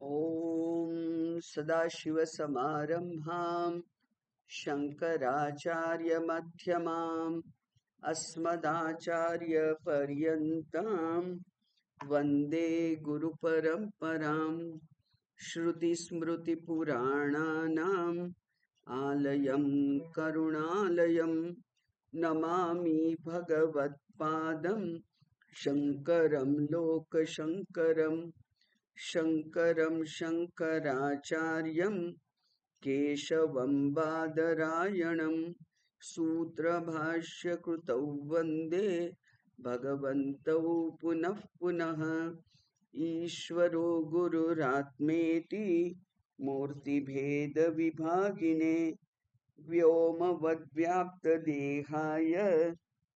ॐ सदाशिवसमारम्भां शङ्कराचार्यमध्यमाम् अस्मदाचार्यपर्यन्तां वन्दे गुरुपरम्परां। श्रुतिस्मृतिपुराणानाम् आलयं करुणालयं नमामि भगवत्पादं शङ्करं लोकशङ्करम्। शङ्करं शङ्कराचार्यं केशवं बादरायणं सूत्रभाष्यकृतौ वन्दे भगवन्तौ पुनः पुनः। ईश्वरो गुरुरात्मेति मूर्तिभेदविभागिने व्योमवद्व्याप्तदेहाय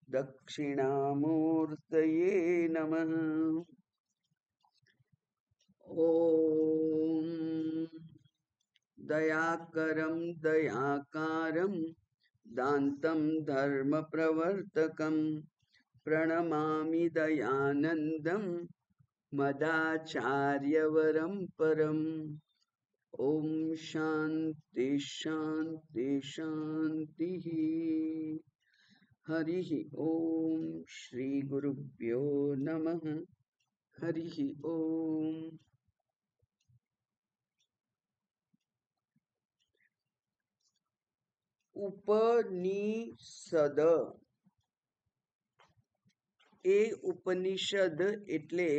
दक्षिणामूर्तये नमः। ॐ दयाकरं दयाकारं दान्तं धर्मप्रवर्तकं प्रणमामि दयानन्दं मदाचार्यवरं परम्। ॐ शान्ति शान्ति शान्तिः। हरिः ॐ श्रीगुरुभ्यो नमः। हरिः ॐ। ઉપનિષદ એ ઉપનિષદ એટલે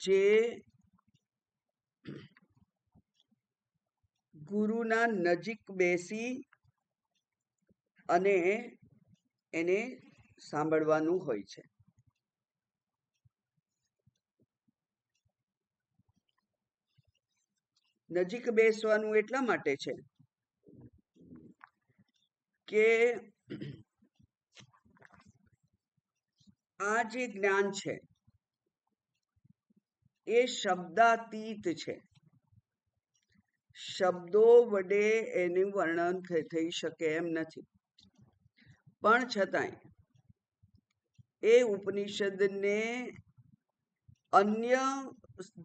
જે ગુરુના નજીક બેસી અને એને સાંભળવાનું હોય છે. નજીક બેસવાનું એટલા માટે છે કે આ જે જ્ઞાન છે એ શબ્દાતીત છે. શબ્દો વડે એનું વર્ણન થઈ શકે એમ નથી, પણ છતાંય એ ઉપનિષદને અન્ય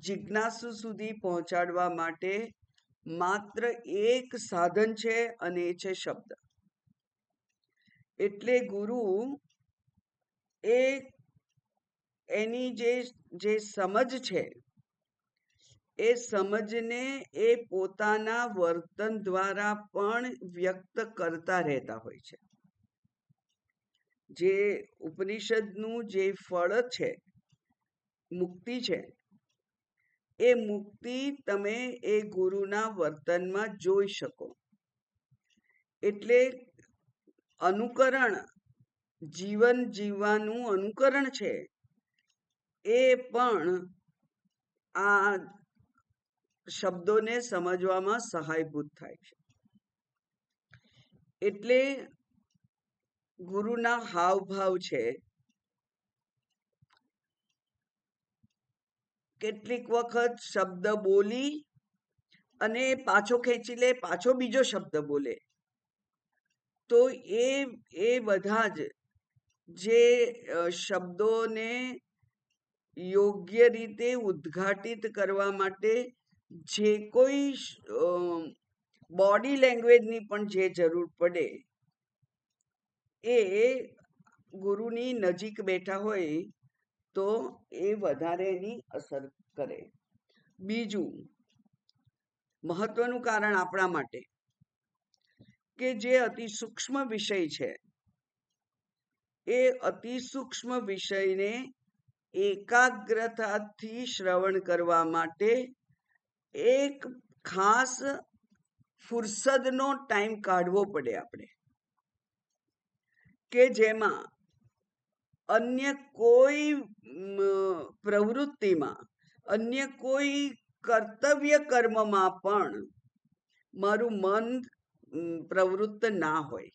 જિજ્ઞાસુ સુધી પહોંચાડવા માટે માત્ર એક સાધન છે અને એ છે શબ્દ. એટલે ગુરુ એ એની જે સમજ છે એ સમજને એ પોતાના વર્તન દ્વારા પણ વ્યક્ત કરતા રહેતા હોય છે. જે ઉપનિષદનું જે ફળ છે, મુક્તિ છે, એ મુક્તિ તમે એ ગુરુના વર્તનમાં જોઈ શકો. એટલે અનુકરણ, જીવન જીવવાનું અનુકરણ છે એ પણ આ શબ્દોને સમજવામાં સહાયભૂત થાય છે. એટલે ગુરુના હાવભાવ છે. કેટલીક વખત શબ્દ બોલી અને પાછો ખેંચી લે, પાછો બીજો શબ્દ બોલે, તો એ બધા જ જે શબ્દોને યોગ્ય રીતે ઉદ્ઘાટિત કરવા માટે જે કોઈ બોડી લેંગ્વેજની પણ જે જરૂર પડે એ ગુરુની નજીક બેઠા હોય તો એ વધારે એની અસર કરે. બીજું મહત્વનું કારણ આપણા માટે કે જે અતિ સૂક્ષ્મ વિષય છે એ અતિ સૂક્ષ્મ વિષયને એકાગ્રતાથી શ્રવણ કરવા માટે એક ખાસ ફુરસદનો ટાઈમ કાઢવો પડે આપણે, કે જેમાં અન્ય કોઈ પ્રવૃત્તિમાં, અન્ય કોઈ કર્તવ્ય કર્મમાં પણ મારું મન પ્રવૃત્ત ના હોય.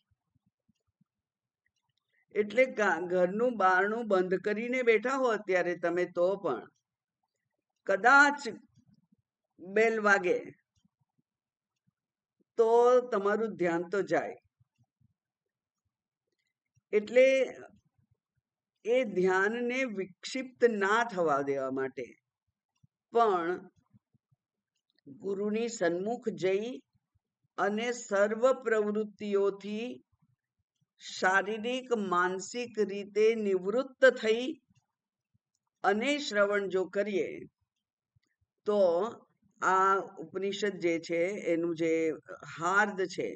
એટલે ઘરનું બારણું બંધ કરીને બેઠા હો અત્યારે તમે, તો પણ કદાચ બેલ વાગે તો તમારું ધ્યાન તો જાય. એટલે એ ધ્યાનને વિક્ષિપ્ત ના થવા દેવા માટે પણ ગુરુની સન્મુખ જઈ અને સર્વ પ્રવૃત્તિઓથી શારીરિક માનસિક રીતે નિવૃત્ત થઈ અને શ્રવણ જો કરીએ તો આ ઉપનિષદ જે છે એનું જે હાર્દ છે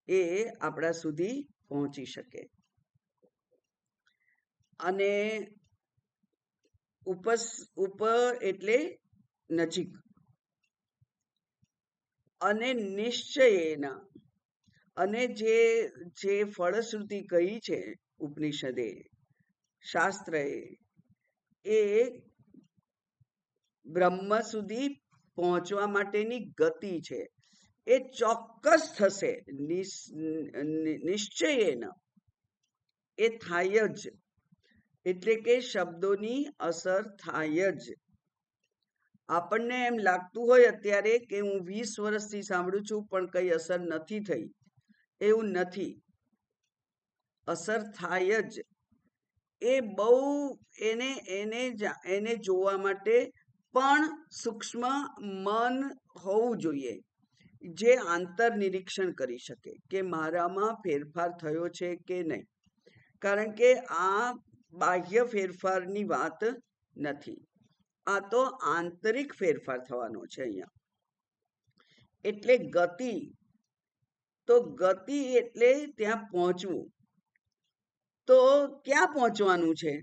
એ આપણા સુધી પહોંચી શકે. અને ઉપ એટલે નજીક, અને નિશ્ચયેના, અને જે ફળશ્રુતિ કહી છે ઉપનિષદે, શાસ્ત્રએ, એ બ્રહ્મ સુધી પહોંચવા માટેની ગતિ છે. એ ચોક્કસ થશે, નિશ્ચયેન, એ થાય જ. એટલે કે શબ્દોની અસર થાય જ. આપણને એમ લાગતું હોય અત્યારે કે હું 20 વર્ષથી સાંભળું છું પણ કઈ અસર નથી થઈ, એવું નથી. અસર થાય જ. એ બહુ એને જોવા માટે પણ સૂક્ષ્મ મન હોવું જોઈએ, જે આંતર નિરીક્ષણ કરી શકે કે મારામાં ફેરફાર થયો છે કે નહીં. કારણ કે આ બાહ્ય ફેરફારની વાત નથી, આ તો આંતરિક ફેરફાર થવાનો છે અહીંયા. એટલે ગતિ, તો ગતિ એટલે ત્યાં પહોંચવું. તો ક્યાં પહોંચવાનું છે?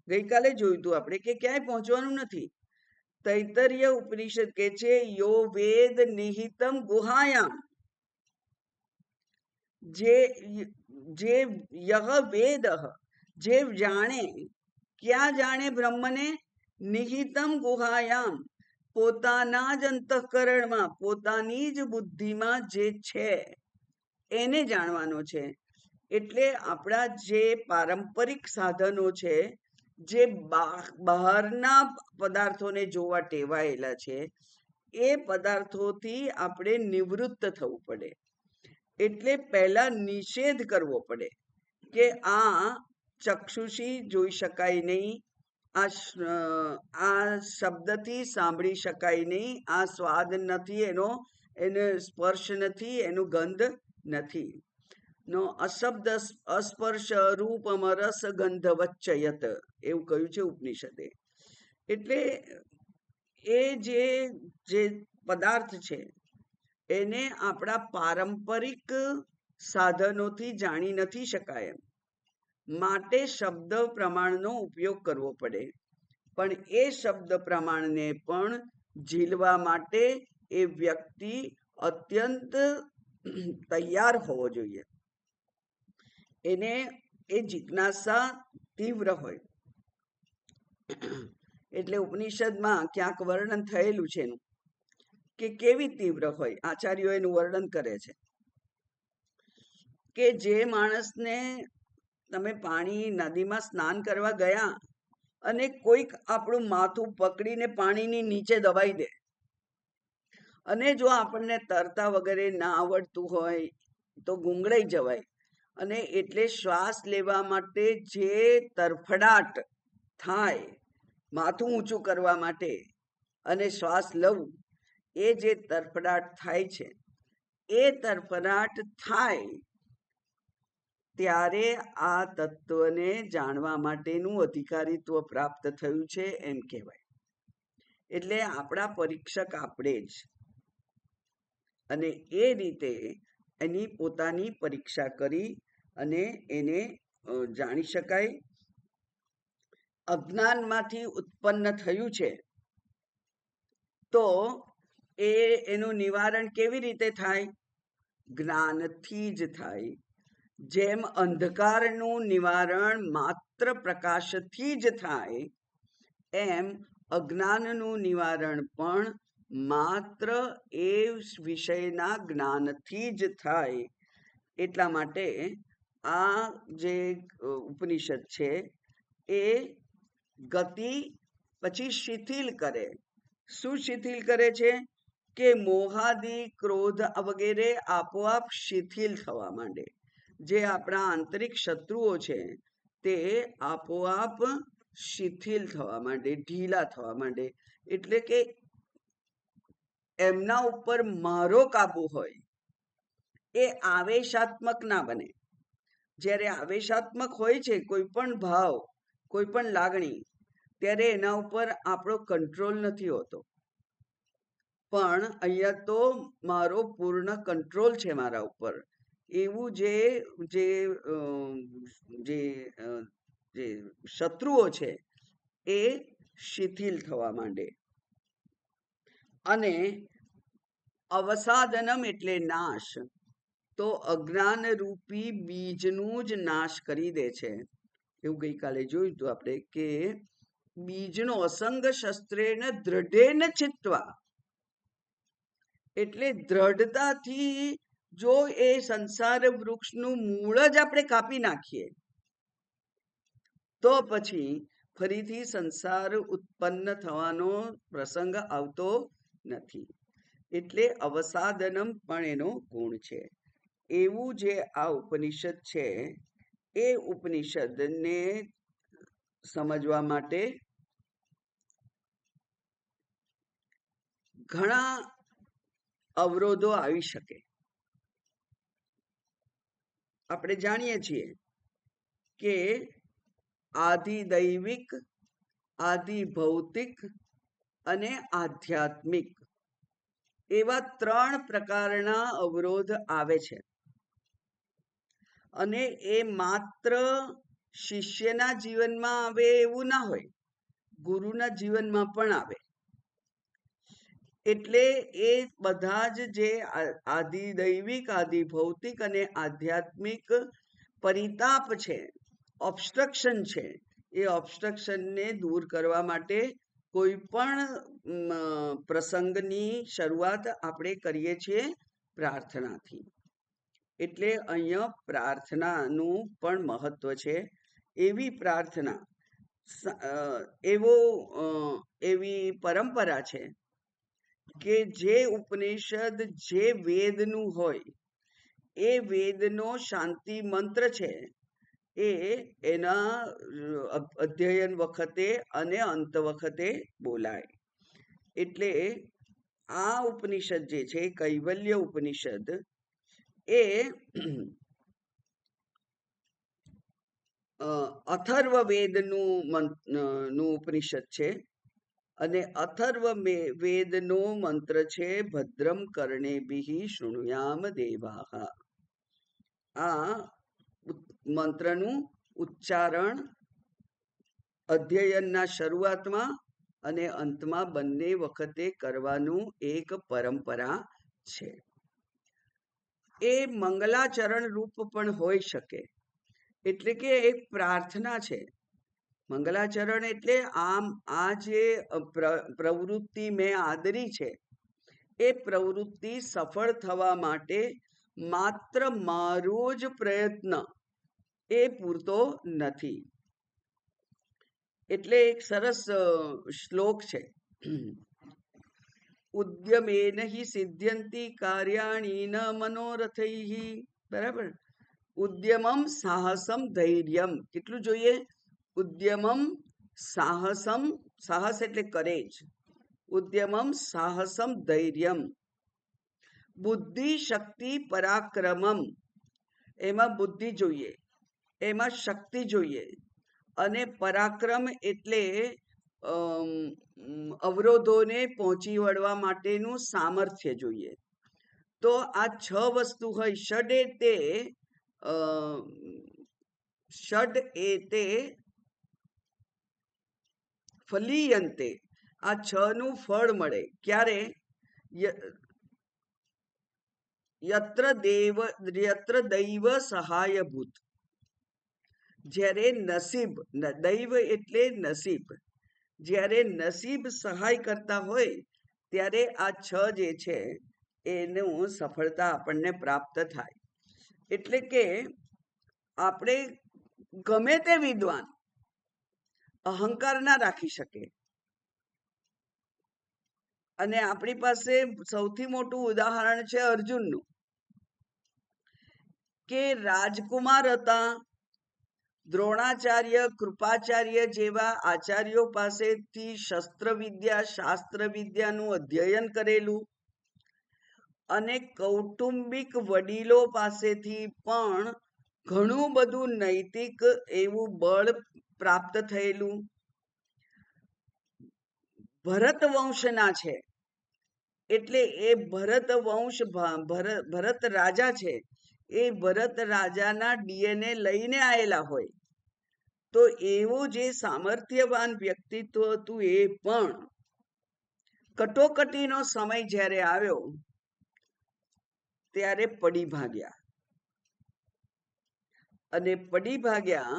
ગઈકાલે જોયું હતું આપણે કે ક્યાંય પહોંચવાનું નથી. તૈતરીય ઉપનિષદ કે છે યો વેદ નિહિતમ ગુહાયામ, જે યહ વેદ, જે જાણે, ક્યાં જાણે બ્રહ્મને? નિહિતમ ગુહાયામ, પોતાના જ અંતઃકરણમાં, પોતાની જ બુદ્ધિમાં જે છે એને જાણવાનો છે. એટલે આપણા જે પારંપરિક સાધનો છે, જે બહારના પદાર્થોને જોવા ટેવાયેલા છે, એ પદાર્થોથી આપણે નિવૃત્ત થવું પડે. એટલે પહેલા નિષેધ કરવો પડે કે આ ચક્ષુષી જોઈ શકાય નહીં, આ શબ્દથી સાંભળી શકાય નહીં, આ સ્વાદ નથી, એને સ્પર્શ નથી, એનું ગંધ નથી. નો અશબ્દ અસ્પર્શ રૂપમ રસ ગંધ વચ્ચયત, એવું કહ્યું છે ઉપનિષદે. એટલે એ જે પદાર્થ છે એને આપણા પારંપરિક સાધનોથી જાણી નથી શકાય. માટે શબ્દ પ્રમાણનો ઉપયોગ કરવો પડે. પણ એ શબ્દ પ્રમાણને પણ ઝીલવા માટે એ વ્યક્તિ અત્યંત તૈયાર હોવો જોઈએ. એને એ જિજ્ઞાસા તીવ્ર હોય. એટલે ઉપનિષદમાં ક્યાંક વર્ણન થયેલું છે એનું, કે કેવી તીવ્ર હોય. આચાર્યો એનું વર્ણન કરે છે કે જે માણસને તમે પાણી નદીમાં સ્નાન કરવા ગયા અને કોઈક આપણું માથું પકડીને પાણીની નીચે દબાઈ દે, અને જો આપણને તરતા વગેરે ના આવડતું હોય તો ગુંગળાઈ જવાય. અને એટલે શ્વાસ લેવા માટે જે તરફડાટ થાય, માથું ઊંચું કરવા માટે અને શ્વાસ લવું, એ જે તરફડાટ થાય છે, એ તરફડાટ થાય ત્યારે આ તત્વને જાણવા માટેનું અધિકારીત્વ પ્રાપ્ત થયું છે એમ કહેવાય. એટલે આપણા પરીક્ષક આપણે જ, અને એ રીતે એની પોતાની પરીક્ષા કરી અને એને જાણી શકાય. અજ્ઞાનમાંથી ઉત્પન્ન થયું છે તો એનું નિવારણ કેવી રીતે થાય? જ્ઞાનથી જ થાય. જેમ અંધકારનું નિવારણ માત્ર પ્રકાશથી જ થાય, એમ અજ્ઞાનનું નિવારણ પણ માત્ર એ વિષયના જ્ઞાનથી જ થાય. એટલા માટે આ જે ઉપનિષદ છે એ ગતિ પછી શિથિલ કરે. શું શિથિલ કરે છે? કે મોહાદી ક્રોધ વગેરે આપોઆપ શિથિલ થવા માંડે. જે આપણા આંતરિક શત્રુઓ છે તે આપોઆપ શિથિલ થવા માંડે, ઢીલા થવા માંડે. એટલે કે એમના ઉપર મારો કાબુ હોય એ આવેશાત્મક ના બને. જ્યારે આવેશાત્મક હોય છે કોઈ પણ ભાવ, કોઈ પણ લાગણી, ત્યારે એના ઉપર આપણો કંટ્રોલ નથી હોતો. પણ અહીંયા તો મારો પૂર્ણ કંટ્રોલ છે મારા ઉપર, એવું જે જે જે જે શત્રુઓ છે એ શિથિલ થવા માંડે. અને અવસાદનમ એટલે નાશ, તો અજ્ઞાન રૂપી બીજનું જ નાશ કરી દે છે. એવું ગઈકાલે જોયું હતું આપણે કે બીજનો અસંગ શસ્ત્રેણ દ્રઢેન ચિત્વા, એટલે દ્રઢતાથી જો એ સંસાર વૃક્ષનું મૂળ જ આપણે કાપી નાખીએ તો પછી ફરીથી સંસાર ઉત્પન્ન થવાનો પ્રસંગ આવતો નથી. એટલે અવસાદનમ પણ એનો ગુણ છે. એવું જે આ ઉપનિષદ છે એ ઉપનિષદને સમજવા માટે ઘણા અવરોધો આવી શકે. આપણે જાણીએ છીએ કે આદિ દૈવિક, આદિ ભૌતિક અને આધ્યાત્મિક એવા 3 પ્રકારના અવરોધ આવે છે. અને એ માત્ર શિષ્યના જીવનમાં આવે એવું ના હોય, ગુરુના જીવનમાં પણ આવે. એટલે એ બધા જ જે આદિ દૈવિક, આદિ ભૌતિક અને આધ્યાત્મિક પરિતાપ છે, ઓબ્સ્ટ્રક્શન છે, એ ઓબ્સ્ટ્રક્શનને દૂર કરવા માટે કોઈ પણ પ્રસંગની શરૂઆત આપણે કરીએ છીએ પ્રાર્થનાથી. એટલે અહીંયા પ્રાર્થનાનું પણ મહત્વ છે. એવી પ્રાર્થના, એવી પરંપરા છે કે જે ઉપનિષદ જે વેદનું હોય એ વેદનો શાંતિ મંત્ર છે એ એના અધ્યયન વખતે અને અંત વખતે બોલાય. એટલે આ ઉપનિષદ જે છે કૈવલ્ય ઉપનિષદ એ અથર્વ વેદનું ઉપનિષદ છે. અને અથર્વ વેદનો મંત્ર છે ભદ્રમ કર્ણેભિઃ શૃણુયામ દેવાઃ. આ મંત્રનું ઉચ્ચારણ અધ્યયનના શરૂઆતમાં અને અંતમાં બંને વખતે કરવાનું એક પરંપરા છે. એ મંગલાચરણ રૂપ પણ હોઈ શકે. એટલે કે એક પ્રાર્થના છે. મંગલાચરણ એટલે આ જે પ્રવૃત્તિ મેં આદરી છે એ પ્રવૃત્તિ સફળ થવા માટે માત્ર મારો જ પ્રયત્ન એ પૂરતો નથી. એટલે એક સરસ શ્લોક છે, ઉદ્યમેન હિ સિદ્ધ્યંતિ કાર્યાણિ ન મનોરથૈઃ. બરાબર. ઉદ્યમમ સાહસમ ધૈર્યમ. કેટલું જોઈએ? ઉદ્યમમ સાહસમ, સાહસ એટલે કરેજ. ઉદ્યમમ સાહસમ ધૈર્યમ. બુદ્ધિ શક્તિ પરાક્રમમ. એમાં બુદ્ધિ જોઈએ, એમાં શક્તિ જોઈએ, અને પરાક્રમ એટલે અવરોધોને પહોંચી વળવા માટેનું સામર્થ્ય જોઈએ. તો આ 6 વસ્તુ હોય. ષડ એતે ફલીયંતે. આ 6 નું ફળ મળે ક્યારે? યત્ર દૈવ સહાયભૂત. જ્યારે નસીબ, દૈવ એટલે નસીબ, જ્યારે નસીબ સહાય કરતા હોય ત્યારે આ 6 જે છે એનું સફળતા આપણને પ્રાપ્ત થાય. એટલે કે આપણે ગમે તે વિદ્વાન અહંકાર ના રાખી શકે. અને આપણી પાસે સૌથી મોટું ઉદાહરણ છે અર્જુનનું, કે રાજકુમાર હતા, દ્રોણાચાર્ય, કૃપાચાર્ય જેવા આચાર્યો પાસેથી શસ્ત્ર વિદ્યા, શાસ્ત્ર વિદ્યાનું અધ્યયન કરેલું, અને કૌટુંબિક વડીલો પાસેથી પણ ઘણું બધું નૈતિક એવું બળ પ્રાપ્ત થયેલું. ભરત વંશના છે એટલે એ ભરત વંશ ભરત રાજા છે, એ ભરત રાજાના ડીએનએ લઈને આવેલા હોય. તો એવું જે સામર્થ્યવાન વ્યક્તિત્વ હતું એ પણ કટોકટીનો સમય જ્યારે આવ્યો ત્યારે પડી ભાગ્યા. અને પડી ભાગ્યા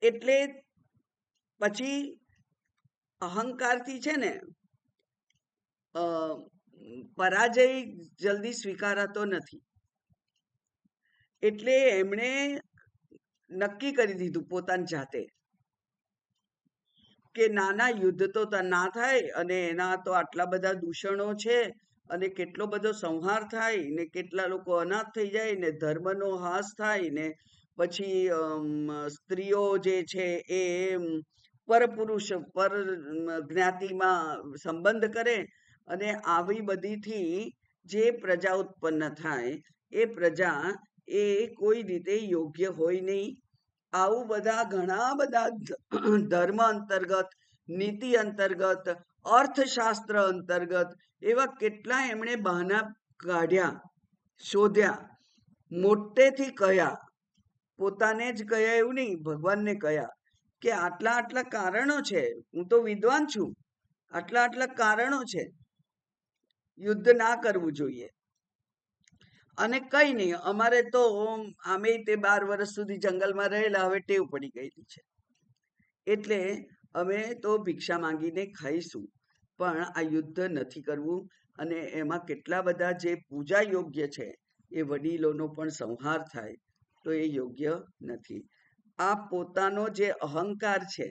એટલે પછી અહંકારથી છે ને પરાજય જલ્દી સ્વીકારાતો નથી. એટલે એમણે નક્કી કરી દીધું પોતાની જાતે કે નાના યુદ્ધ તો ના થાય, અને એના તો આટલા બધા દૂષણો છે, અને કેટલો બધો સંહાર થાય ને કેટલા લોકો અનાથ થઈ જાય ને ધર્મનો હાસ થાય ને પછી સ્ત્રીઓ જે છે એ પરપુરુષ પર જ્ઞાતિમાં સંબંધ કરે, અને આવી બધીથી જે પ્રજા ઉત્પન્ન થાય એ પ્રજા એ કોઈ રીતે યોગ્ય હોય નહીં. આવું બધા ઘણા બધા ધર્મ અંતર્ગત, નીતિ અંતર્ગત, અર્થશાસ્ત્ર અંતર્ગત એવા કેટલા એમણે બહાના કાઢ્યા, શોધ્યા, મોટેથી કહ્યા. પોતાને જ કહ્યા એવું નહીં, ભગવાનને કહ્યા કે આટલા આટલા કારણો છે, હું તો વિદ્વાન છું, આટલા આટલા કારણો છે, યુદ્ધ ના કરવું જોઈએ. અને કઈ નહીં, અમારે તો આમે તે 12 વર્ષ સુધી જંગલમાં રહેલા, હવે ટેવ પડી ગયેલી છે, એટલે અમે તો ભિક્ષા માંગીને ખાઈશું, પણ આ યુદ્ધ નથી કરવું. અને એમાં કેટલા બધા જે પૂજા યોગ્ય છે એ વડીલોનો પણ સંહાર થાય, તો એ યોગ્ય નથી. આ પોતાનો જે અહંકાર છે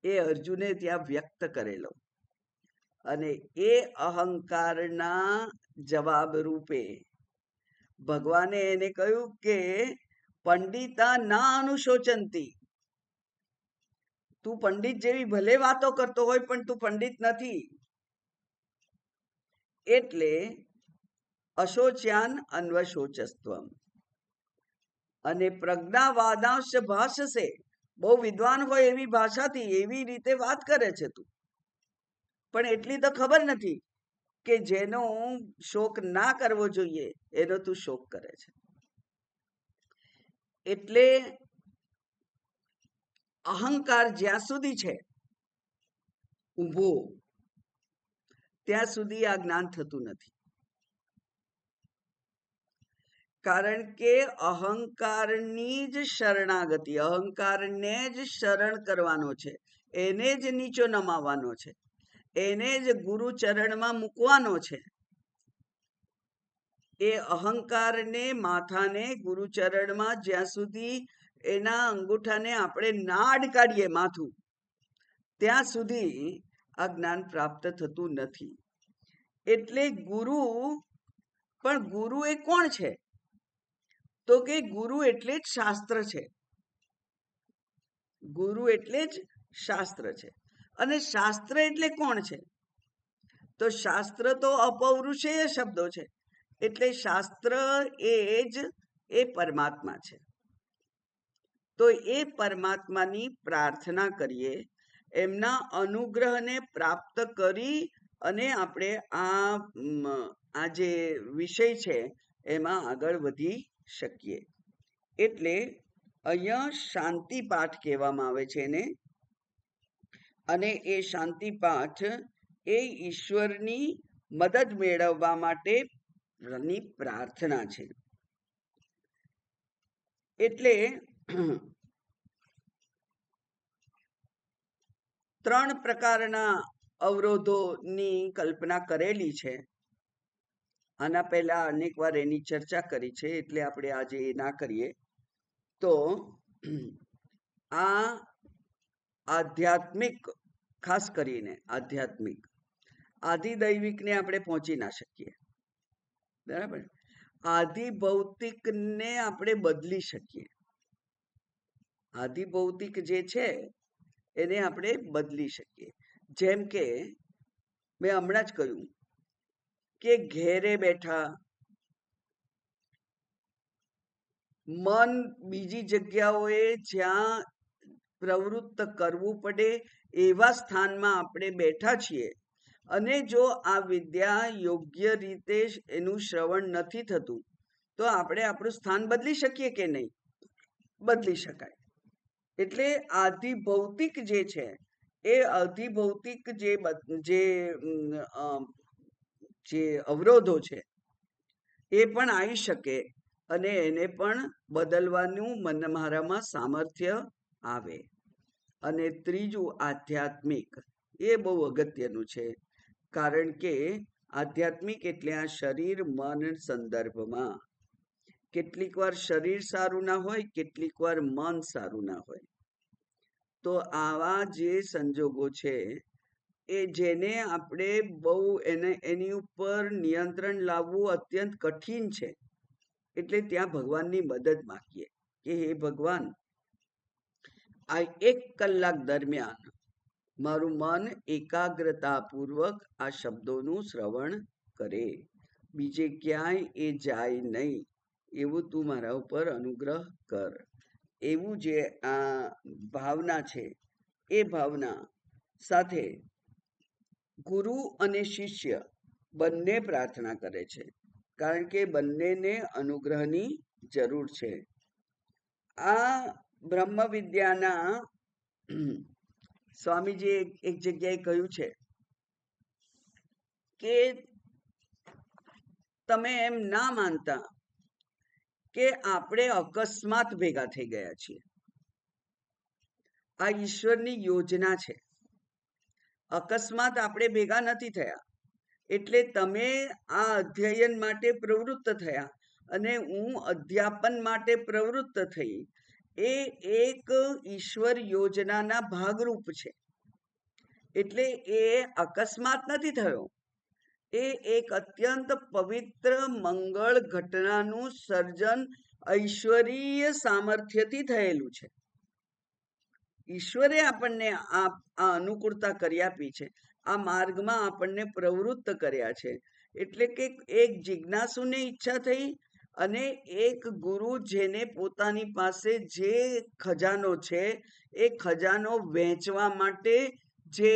એ અર્જુને ત્યાં વ્યક્ત કરેલો, અને એ અહંકારના જવાબ રૂપે ભગવાને એને કહ્યું કે પંડિતા ના અનુશોચંતી, તું પંડિત જેવી ભલે વાતો કરતો હોય પણ તું પંડિત નથી. એટલે અશોચ્યાન અન્વશોચસ્ત્વમ. અને પ્રજ્ઞાવાદાંશ ભાષસે, બહુ વિદ્વાન હોય એવી ભાષાથી એવી રીતે વાત કરે છે તું, પણ એટલી તો ખબર નથી કે જેનો શોક ના કરવો જોઈએ એનો તું શોક કરે છે. એટલે અહંકાર જ્યાં સુધી છે ઊભો, ત્યાં સુધી આ જ્ઞાન થતું નથી. કારણ કે અહંકારની જ શરણાગતિ, અહંકારને જ શરણ કરવાનો છે, એને જ નીચો નમાવાનો છે, એને જ ગુરુ ચરણમાં મૂકવાનો છે. એ અહંકારને, માથાને ગુરુ ચરણમાં જ્યાં સુધી એના અંગૂઠાને આપણે ના અડકાડીએ માથું, ત્યાં સુધી આ જ્ઞાન પ્રાપ્ત થતું નથી. એટલે ગુરુ, પણ ગુરુ એ કોણ છે? તો કે ગુરુ એટલે જ શાસ્ત્ર છે. ગુરુ એટલે જ શાસ્ત્ર છે. અને શાસ્ત્ર એટલે કોણ છે? તો શાસ્ત્ર તો અપૌરુષેય શબ્દો છે, એટલે શાસ્ત્ર એ જ એ પરમાત્મા છે. તો એ પરમાત્માની પ્રાર્થના કરીએ, એમના અનુગ્રહને પ્રાપ્ત કરી અને આપણે આ જે વિષય છે એમાં આગળ વધી શકીએ. એટલે અહીંયા શાંતિ પાઠ કહેવામાં આવે છે એને. અને એ શાંતિ પાઠ એ ઈશ્વરની મદદ મેળવવા માટેની પ્રાર્થના છે. એટલે 3 પ્રકારના અવરોધોની કલ્પના કરેલી છે. આના પહેલા અનેક વાર એની ચર્ચા કરી છે, એટલે આપણે આજે એ ના કરીએ. તો આ આધ્યાત્મિક, ખાસ કરીને આધ્યાત્મિક, આધિદૈવિકને આપણે પહોંચી ના શકીએ, બરાબર. આધિભૌતિકને આપણે બદલી શકીએ. આધિભૌતિક જે છે એને આપણે બદલી શકીએ. જેમ કે મેં હમણાં જ કહ્યું કે ઘેરે બેઠા મન બીજી જગ્યાઓએ જ્યાં પ્રવૃત્ત કરવું પડે એવા સ્થાનમાં આપણે બેઠા છીએ અને જો આ વિદ્યા યોગ્ય રીતે એનું શ્રવણ નથી થતું તો આપણે આપણું સ્થાન બદલી શકીએ કે નહીં? બદલી શકાય. એટલે આધિભૌતિક જે છે એ અધિભૌતિક જે અવરોધો છે એ પણ આવી શકે અને એને પણ બદલવાનું મારામાં સામર્થ્ય આવે. અને ત્રીજું આધ્યાત્મિક, એ બહુ અગત્યનું છે, કારણ કે આધ્યાત્મિક એટલે આ શરીર મન સંદર્ભમાં કેટલીક વાર શરીર સારું ના હોય, કેટલીક વાર મન સારું ના હોય. તો આવા જે સંજોગો છે એ જેને આપણે બહુ એની ઉપર નિયંત્રણ લાવવું અત્યંત કઠિન છે. એટલે ત્યાં ભગવાનની મદદ માંગીએ કે હે ભગવાન, આ 1 કલાક દરમિયાન મારું મન એકાગ્રતાપૂર્વક આ શબ્દોનું શ્રવણ કરે, બીજે ક્યાંય એ જાય નહીં, એવું તું મારા ઉપર અનુગ્રહ કર. એવું જે આ ભાવના છે એ ભાવના સાથે ગુરુ અને શિષ્ય બંને પ્રાર્થના કરે છે, કારણ કે બંનેને અનુગ્રહની જરૂર છે. આ બ્રહ્મ વિદ્યાના સ્વામીજીએ એક જગ્યાએ કહ્યું છે કે તમે એમ ના માનતા કે આપણે અકસ્માત ભેગા થઈ ગયા છીએ. આ ઈશ્વરની યોજના છે. અકસ્માત આપણે ભેગા નથી થયા. એટલે તમે આ અધ્યયન માટે પ્રવૃત્ત થયા અને હું અધ્યાપન માટે પ્રવૃત્ત થઈ. એ એક ઈશ્વર યોજનાના ભાગરૂપ છે. એટલે એ અકસ્માત નથી થયો. એ એક અત્યંત પવિત્ર મંગળ ઘટનાનું સર્જન ઐશ્વરીય સામર્થ્યથી થયેલું છે. ઈશ્વરે આપણને આ અનુકૂળતા કરી આપી છે. આ માર્ગમાં આપણને પ્રવૃત્ત કર્યા છે. એટલે કે એક જિજ્ઞાસુને ઈચ્છા થઈ અને એક ગુરુ જેને પોતાની પાસે જે ખજાનો છે એ ખજાનો વહેંચવા માટે જે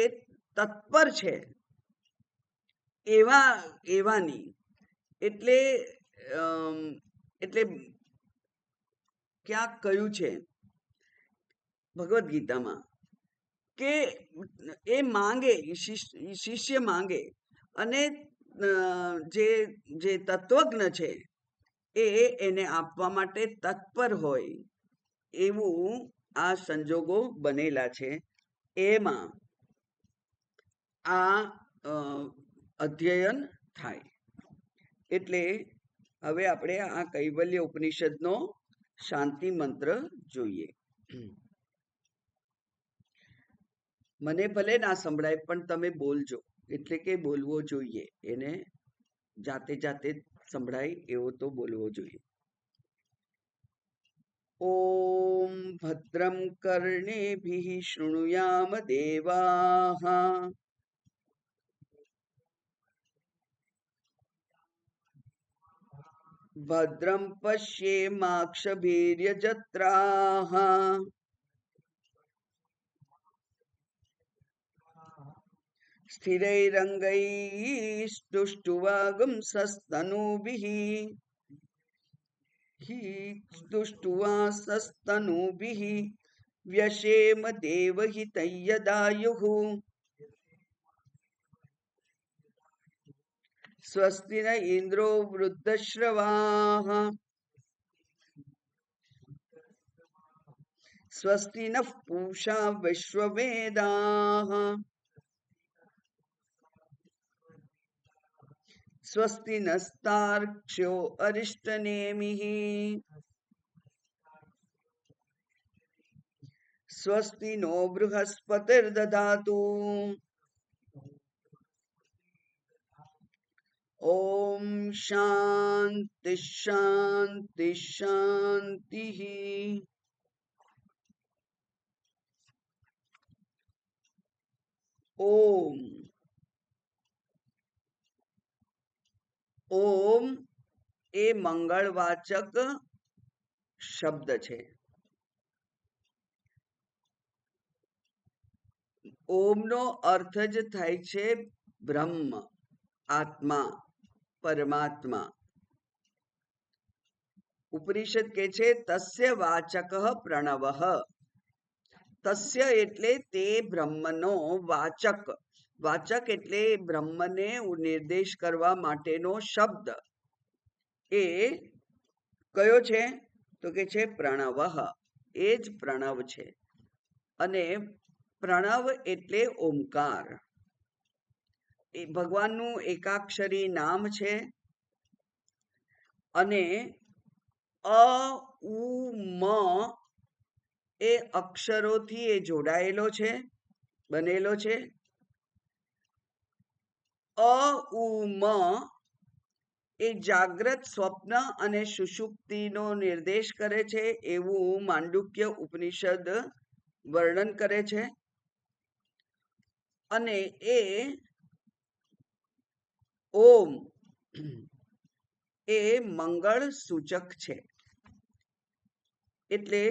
તત્પર છે એવાની. એટલે ક્યાંક કહ્યું છે ભગવદ્ ગીતામાં કે એ માંગે, શિષ્ય માંગે અને જે તત્વજ્ઞ છે એને આપવા માટે તત્પર હોય, એવું આ સંજોગો બનેલા છે. એમાં આ અધ્યયન થાય. એટલે હવે આપણે આ કૈવલ્ય ઉપનિષદનો શાંતિ મંત્ર જોઈએ. મને ભલે ના સંભળાય પણ તમે બોલજો, એટલે કે બોલવો જોઈએ. એને જાતે જાતે સંભળાય એવો તો બોલવો જોઈએ. ઓમ ભદ્રમ કર્ણેભિઃ શૃણુયામ દેવાઃ ભદ્રમ પશ્યેમાક્ષભીર્યજત્રાઃ સ્થિરૈરङ्गैस्तुष्टुवागुंसस्तनूभिः स्तुष्ट्वा व्यशेम देवहितं यदायुः स्वस्ति न इन्द्रो वृद्धश्रवाः स्वस्ति नः पूषा विश्ववेदाः स्वस्ति नस्तार्क्ष्यो अरिष्टनेमिः स्वस्ति नो बृहस्पतिर्दधातु ओम शांति शांति शांति। ओम ઓમ એ મંગળવાચક શબ્દ છે. ઓમનો અર્થ જ થાય છે બ્રહ્મ, આત્મા, પરમાત્મા. ઉપનિષદ કે છે તસ્ય વાચક પ્રણવ. તસ્ય એટલે તે બ્રહ્મનો વાચક. વાચક એટલે બ્રહ્મને નિર્દેશ કરવા માટેનો શબ્દ. એ કયો છે? તો કે છે પ્રણવ. એ જ પ્રણવ છે. અને પ્રણવ એટલે ઓમકાર. એ ભગવાનનું એકાક્ષરી નામ છે. અને અ ઉ મ એ અક્ષરોથી એ જોડાયેલો છે, બનેલો છે. અ ઉ મ એ જાગ્રત, સ્વપ્ન અને સુષુપ્તિનો નિર્દેશ કરે છે એવું માંડુક્ય ઉપનિષદ વર્ણન કરે છે. અને એ ઓમ એ મંગળ સૂચક છે. એટલે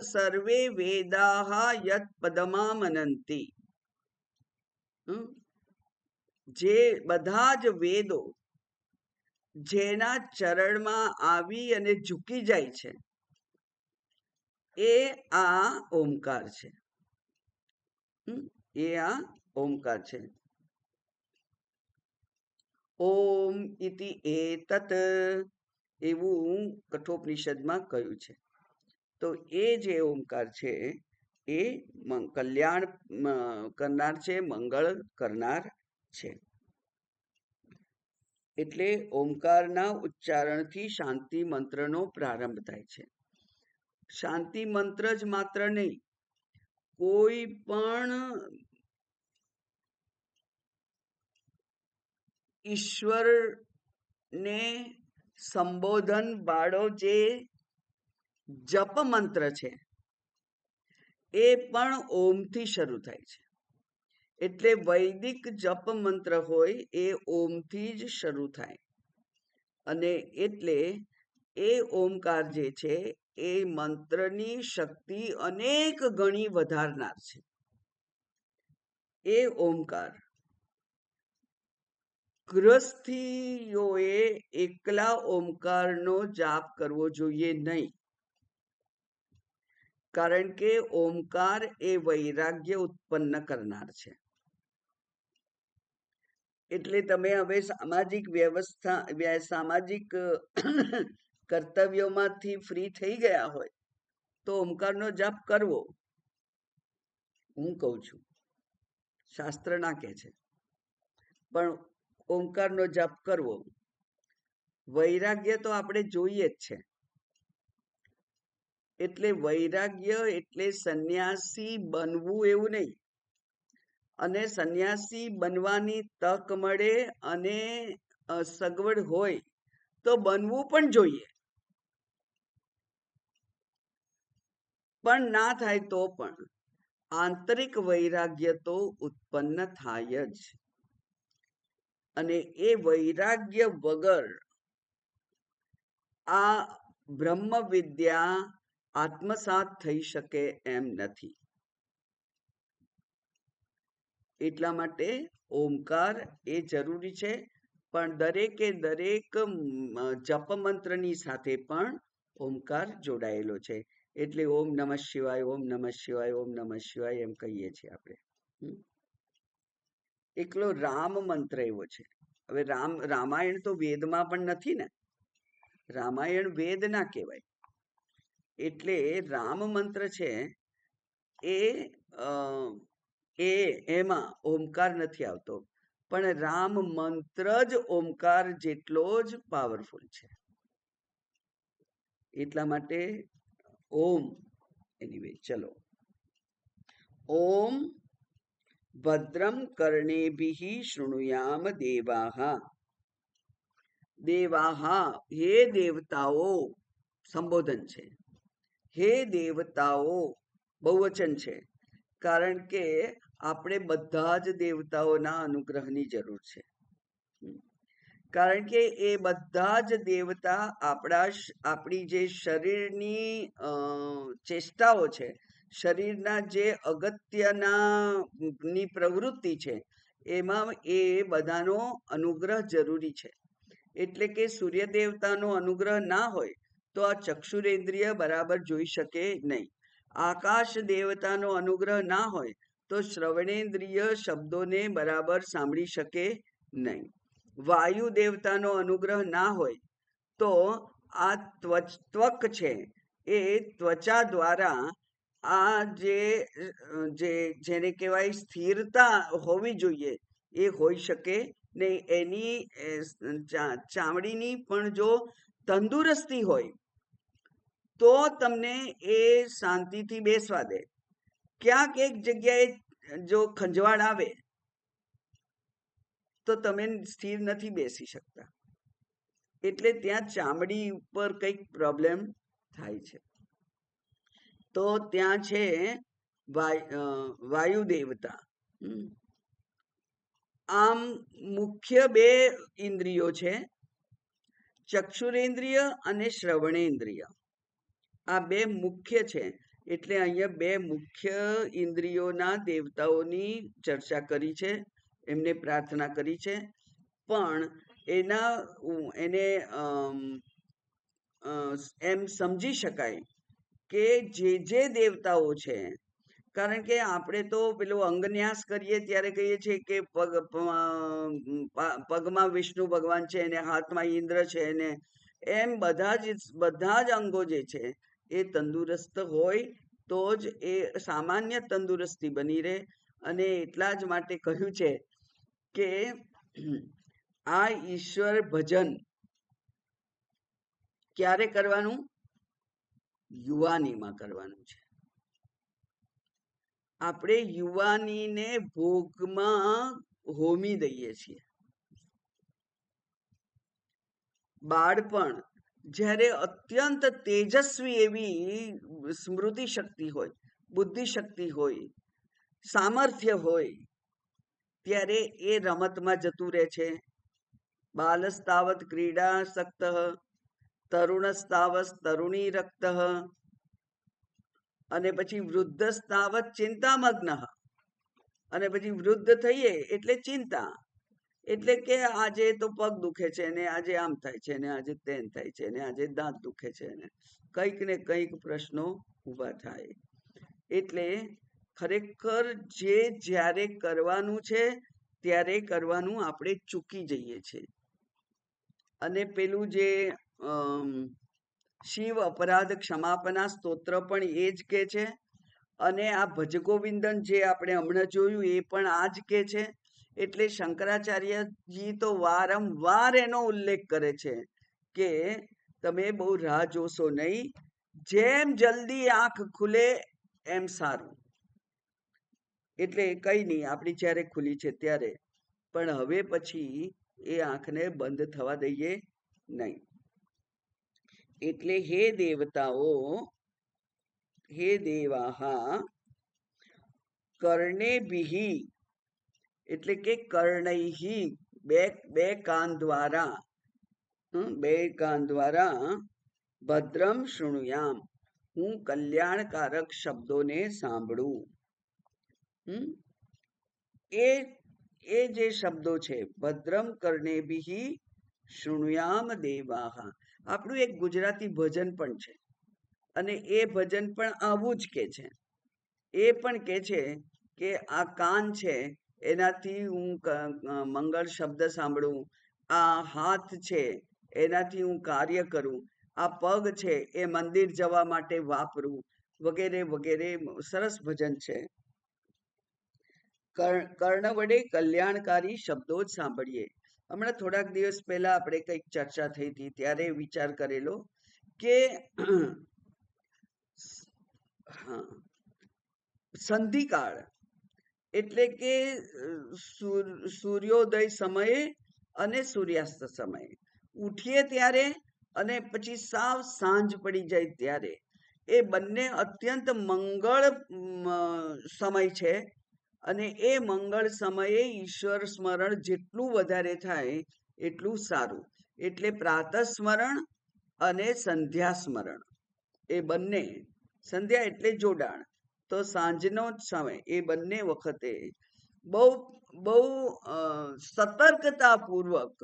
સર્વે વેદાહ યત પદમામનંતિ. જે બધા જ વેદો જેના ચરણમાં આવી અને ઝૂકી જાય છે, એ આ ઓમકાર છે. એ આ ઓમકાર છે. ઓમ ઇતિ એતત એવું કઠોપનિષદમાં કહ્યું છે. તો એ જે ઓમકાર છે એ કલ્યાણ કરનાર છે, મંગળ કરનાર છે. એટલે ઓમકારના ઉચ્ચારણથી શાંતિ મંત્રનો પ્રારંભ થાય છે. શાંતિ મંત્ર જ માત્ર નહીં, કોઈ પણ ઈશ્વરને સંબોધન વાળો જે જપ મંત્ર છે એ પણ ઓમથી શરૂ થાય છે. એટલે વૈદિક જપ મંત્ર હોય એ ઓમથી જ શરૂ થાય. અને એટલે એ ઓમકાર જે છે એ મંત્રની શક્તિ અનેક ગણી વધારનાર છે. એ ઓમકાર ગૃહસ્થીઓએ એકલા ઓમકારનો જાપ કરવો જોઈએ નહીં. કારણ કે ઓમકાર એ વૈરાગ્ય ઉત્પન્ન કરનાર છે. એટલે તમે હવે સામાજિક વ્યવસ્થા, સામાજિક કર્તવ્યોમાંથી ફ્રી થઈ ગયા હોય તો ઓમકારનો જાપ કરવો. હું કહું છું, શાસ્ત્ર ના કહે છે, પણ ઓમકારનો જાપ કરવો. વૈરાગ્ય તો આપણે જોઈએ જ છે. એટલે વૈરાગ્ય એટલે સંન્યાસી બનવું એવું નહીં. અને સંન્યાસી બનવાની તક મળે અને સગવડ હોય તો બનવું પણ જોઈએ. પણ ના થાય તો પણ આંતરિક વૈરાગ્ય તો ઉત્પન્ન થાય જ. અને એ વૈરાગ્ય વગર આ બ્રહ્મ વિદ્યા આત્મસાત થઈ શકે એમ નથી. એટલા માટે ઓમકાર એ જરૂરી છે. પણ દરેકે દરેક જપ મંત્રની સાથે પણ ઓમકાર જોડાયેલો છે. એટલે ઓમ નમઃ શિવાય, ઓમ નમઃ શિવાય, ઓમ નમઃ શિવાય એમ કહીએ છીએ આપણે. એકલો રામ મંત્ર એવો છે. હવે રામાયણ તો વેદમાં પણ નથી ને. રામાયણ વેદ ના કહેવાય. એટલે રામ મંત્ર છે એમાં ઓમકાર નથી આવતો. પણ રામ મંત્ર જ ઓમકાર જેટલો જ પાવરફુલ છે. એટલા માટે ઓમ. એનીવે ચલો. ઓમ ભદ્રમ કર્ણેભિઃ શૃણુયામ દેવાહ. દેવાહ હે દેવતાઓ સંબોધન છે. હે દેવતાઓ બહુવચન છે. કારણ કે આપણે બધા જ દેવતાઓના અનુગ્રહની જરૂર છે. કારણ કે એ બધા જ દેવતા આપણી જે શરીરની ચેષ્ટાઓ છે, શરીરના જે અગત્યની પ્રવૃત્તિ છે, એમાં એ બધાનો અનુગ્રહ જરૂરી છે. એટલે કે સૂર્ય દેવતાનો અનુગ્રહ ના હોય તો આ ચક્ષુરેન્દ્રિય બરાબર જોઈ શકે નહીં. આકાશ દેવતાનો અનુગ્રહ ના હોય તો શ્રવણેન્દ્રિય શબ્દોને બરાબર સાંભળી શકે નહીં. વાયુ દેવતાનો અનુગ્રહ ના હોય તો આ ત્વક છે એ ત્વચા દ્વારા આ જેને કહેવાય સ્થિરતા હોવી જોઈએ એ હોઈ શકે નહીં. એની ચામડીની પણ જો તંદુરસ્તી હોય તો તમને એ શાંતિથી બેસવા દે. ક્યાંક એક જગ્યાએ જો ખંજવાળ આવે તો તમે સ્થિર નથી બેસી શકતા. એટલે ત્યાં ચામડી ઉપર કંઈક પ્રોબ્લેમ થાય છે. તો ત્યાં છે વાયુ દેવતા. આમ મુખ્ય બે ઇન્દ્રિયો છે, ચક્ષુરેન્દ્રિય અને શ્રવણેન્દ્રિય. આ બે મુખ્ય છે. એટલે અહીંયા બે મુખ્ય ઇન્દ્રિયોના દેવતાઓની ચર્ચા કરી છે, એમને પ્રાર્થના કરી છે. પણ એને એમ સમજી શકાય કે જે દેવતાઓ છે, કારણ કે આપણે તો પેલો અંગન્યાસ કરીએ ત્યારે કહીએ છીએ કે પગમાં વિષ્ણુ ભગવાન છે ને હાથમાં ઇન્દ્ર છે ને, એમ બધા જ અંગો જે છે એ તંદુરસ્ત હોય તો જ એ સામાન્ય તંદુરસ્તી બની રહે. અને એટલા જ માટે કહ્યું છે કે આ ઈશ્વર ભજન ક્યારે કરવાનું? યુવાનીમાં કરવાનું છે. આપણે યુવાનીને ભોગમાં હોમી દઈએ છીએ. બાળપણ જ્યારે અત્યંત તેજસ્વી એવી સ્મૃતિ શક્તિ હોય, બુદ્ધિ શક્તિ હોય, સામર્થ્ય હોય, ત્યારે એ રમતમાં જતું રહે છે. બાલસ્તાવત ક્રીડા સક્ત, તરુણસ્તાવત તરુણી રક્ત, અને પછી વૃદ્ધસ્તાવત ચિંતામગ્ન, અને પછી વૃદ્ધ થઈએ એટલે ચિંતા. એટલે કે આજે તો પગ દુખે છે ને, આજે આમ થાય છે ને, આજે તેમ થાય છે ને, આજે દાંત દુખે છે ને, કંઈક ને કંઈક પ્રશ્નો ઊભા થાય. એટલે ખરેખર જ્યારે કરવાનું છે ત્યારે કરવાનું આપણે ચૂકી જઈએ છીએ. અને પેલું જે શિવ અપરાધ ક્ષમાપના સ્તોત્ર પણ એ જ કે છે. અને આ ભજગોવિંદન જે આપણે હમણાં જોયું એ પણ આ જ કે છે. એટલે શંકરાચાર્યજી તો વારંવાર એનો ઉલ્લેખ કરે છે કે તમે બહુ રાહ જોશો નહીં, જેમ જલ્દી આંખ ખુલે એમ સારું. એટલે કઈ નહીં, આપણી જ્યારે ખુલી છે ત્યારે, પણ હવે પછી એ આંખને બંધ થવા દઈએ નહીં. એટલે હે દેવતાઓ, હે દેવાહા, કર્ણેભિઃ એટલે કે કર્ણૈહિ બે કાન દ્વારા ભદ્રમ શૃણુયામ, હું કલ્યાણકારક શબ્દોને સાંભળું. એ જે શબ્દો છે ભદ્રમ કર્ણેભિઃ શૃણુયામ દેવાહા, આપણું એક ગુજરાતી ભજન પણ છે. અને એ ભજન પણ આવું જ કે છે. એ પણ કે છે કે આ કાન છે એનાથી હું મંગળ શબ્દ સાંભળું, આ હાથ છે એનાથી હું કાર્ય કરું, આ પગ છે એ મંદિર જવા માટે વાપરું, વગેરે વગેરે સરસ ભજન છે. કર્ણ વડે કલ્યાણકારી શબ્દો જ સાંભળીએ. હમણાં થોડાક દિવસ પહેલા આપણે કંઈક ચર્ચા થઈ હતી ત્યારે વિચાર કરેલો કે સંધિકાળ એટલે કે સૂર્યોદય સમયે અને સૂર્યાસ્ત સમયે ઉઠીએ ત્યારે અને પછી સાવ સાંજ પડી જાય ત્યારે, એ બંને અત્યંત મંગળ સમય છે. અને એ મંગળ સમયે ઈશ્વર સ્મરણ જેટલું વધારે થાય એટલું સારું. એટલે પ્રાતઃ સ્મરણ અને સંધ્યા સ્મરણ એ બંને, સંધ્યા એટલે જોડાણ, તો સાંજનો જ સમય એ બંને વખતે બહુ બહુ સતર્કતાપૂર્વક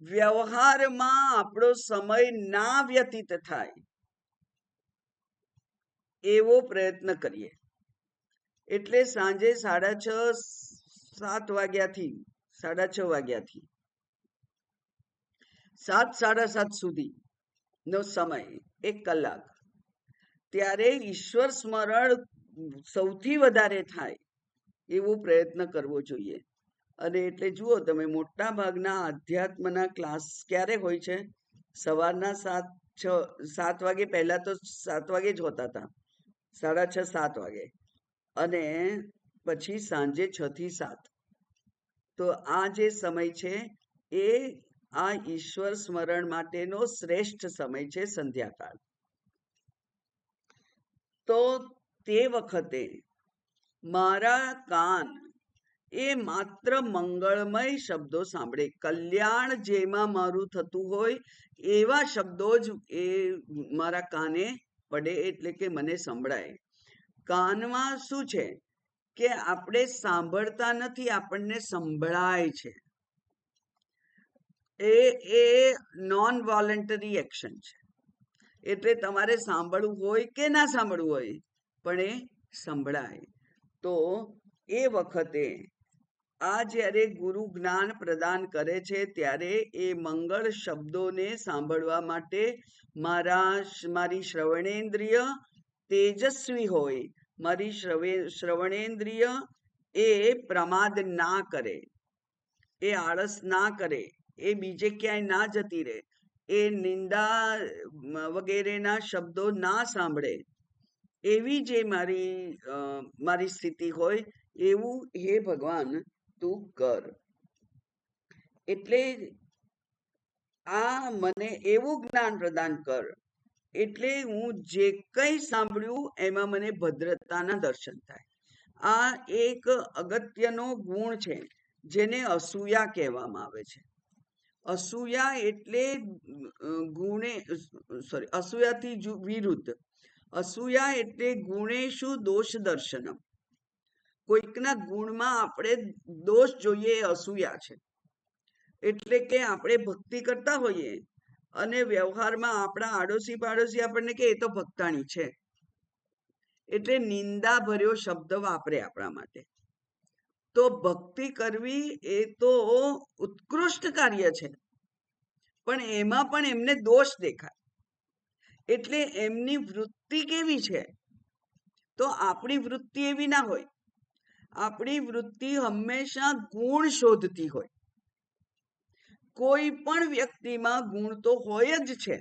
વ્યવહારમાં આપણો સમય ના વ્યતીત થાય એવો પ્રયત્ન કરીએ. એટલે સાંજે 6:30-7 વાગ્યાથી 6:30 વાગ્યાથી 7-7:30 સુધીનો સમય, 1 કલાક, ત્યારે ઈશ્વર સ્મરણ સૌથી વધારે થાય એવો પ્રયત્ન કરવો જોઈએ. અને એટલે જુઓ તમે, મોટા ભાગના આધ્યાત્મના ક્લાસ ક્યારે હોય છે? સવારના 7 વાગે. પહેલા તો 7 વાગે જ હોતા હતા, 6:30-7 વાગે, અને પછી સાંજે 6-7. તો આ જે સમય છે એ આ ઈશ્વર સ્મરણ માટેનો શ્રેષ્ઠ સમય છે, સંધ્યાકાળ. તો તે વખતે મારા કાન એ માત્ર મંગળમય શબ્દો સાંભળે, કલ્યાણ જેમાં મારું થતું હોય એવા શબ્દો જ એ મારા કાને પડે, એટલે કે મને સંભળાય. કાનમાં શું છે કે આપણે સાંભળતા નથી, આપણને સંભળાય છે. એ નોન વોલન્ટરી એક્શન છે. એટલે તમારે સાંભળવું હોય કે ના સાંભળવું હોય, પણ એ સંભળાય. તો એ વખતે આ જ્યારે ગુરુ જ્ઞાન પ્રદાન કરે છે ત્યારે એ મંગળ શબ્દોને સાંભળવા માટે મારી શ્રવણેન્દ્રિય તેજસ્વી હોય, મારી શ્રવણેન્દ્રિય એ પ્રમાદ ના કરે, એ આળસ ના કરે, એ બીજે ક્યાંય ના જતી રહે, એ નિંદા વગેરેના શબ્દો ના સાંભળે, એવી જે મારી સ્થિતિ હોય એવું હે ભગવાન તું કર. એટલે આ મને એવું જ્ઞાન પ્રદાન કર, એટલે હું જે કંઈ સાંભળ્યું એમાં મને ભદ્રતાના દર્શન થાય. આ એક અગત્યનો ગુણ છે જેને અસૂયા કહેવામાં આવે છે. અસૂયા એટલે અસૂયાથી વિરુદ્ધ. અસૂયા એટલે ગુણેશુ દોષ દર્શનમ. કોઈકના ગુણમાં આપણે દોષ જોઈએ એ અસૂયા છે. એટલે કે આપણે ભક્તિ કરતા હોઈએ અને વ્યવહારમાં આપણા આડોશી પાડોશી આપણને કે એ તો ભક્તાણી છે, એટલે નિંદા ભર્યો શબ્દ વાપરે આપણા માટે. તો ભક્તિ કરવી એ તો ઉત્કૃષ્ટ કાર્ય છે, પણ એમાં પણ એમને દોષ દેખાય. એટલે એમની વૃત્તિ કેવી છે? તો આપણી વૃત્તિ એવી ના હોય. આપણી વૃત્તિ હંમેશા ગુણ શોધતી હોય. કોઈ પણ વ્યક્તિમાં ગુણ તો હોય જ છે.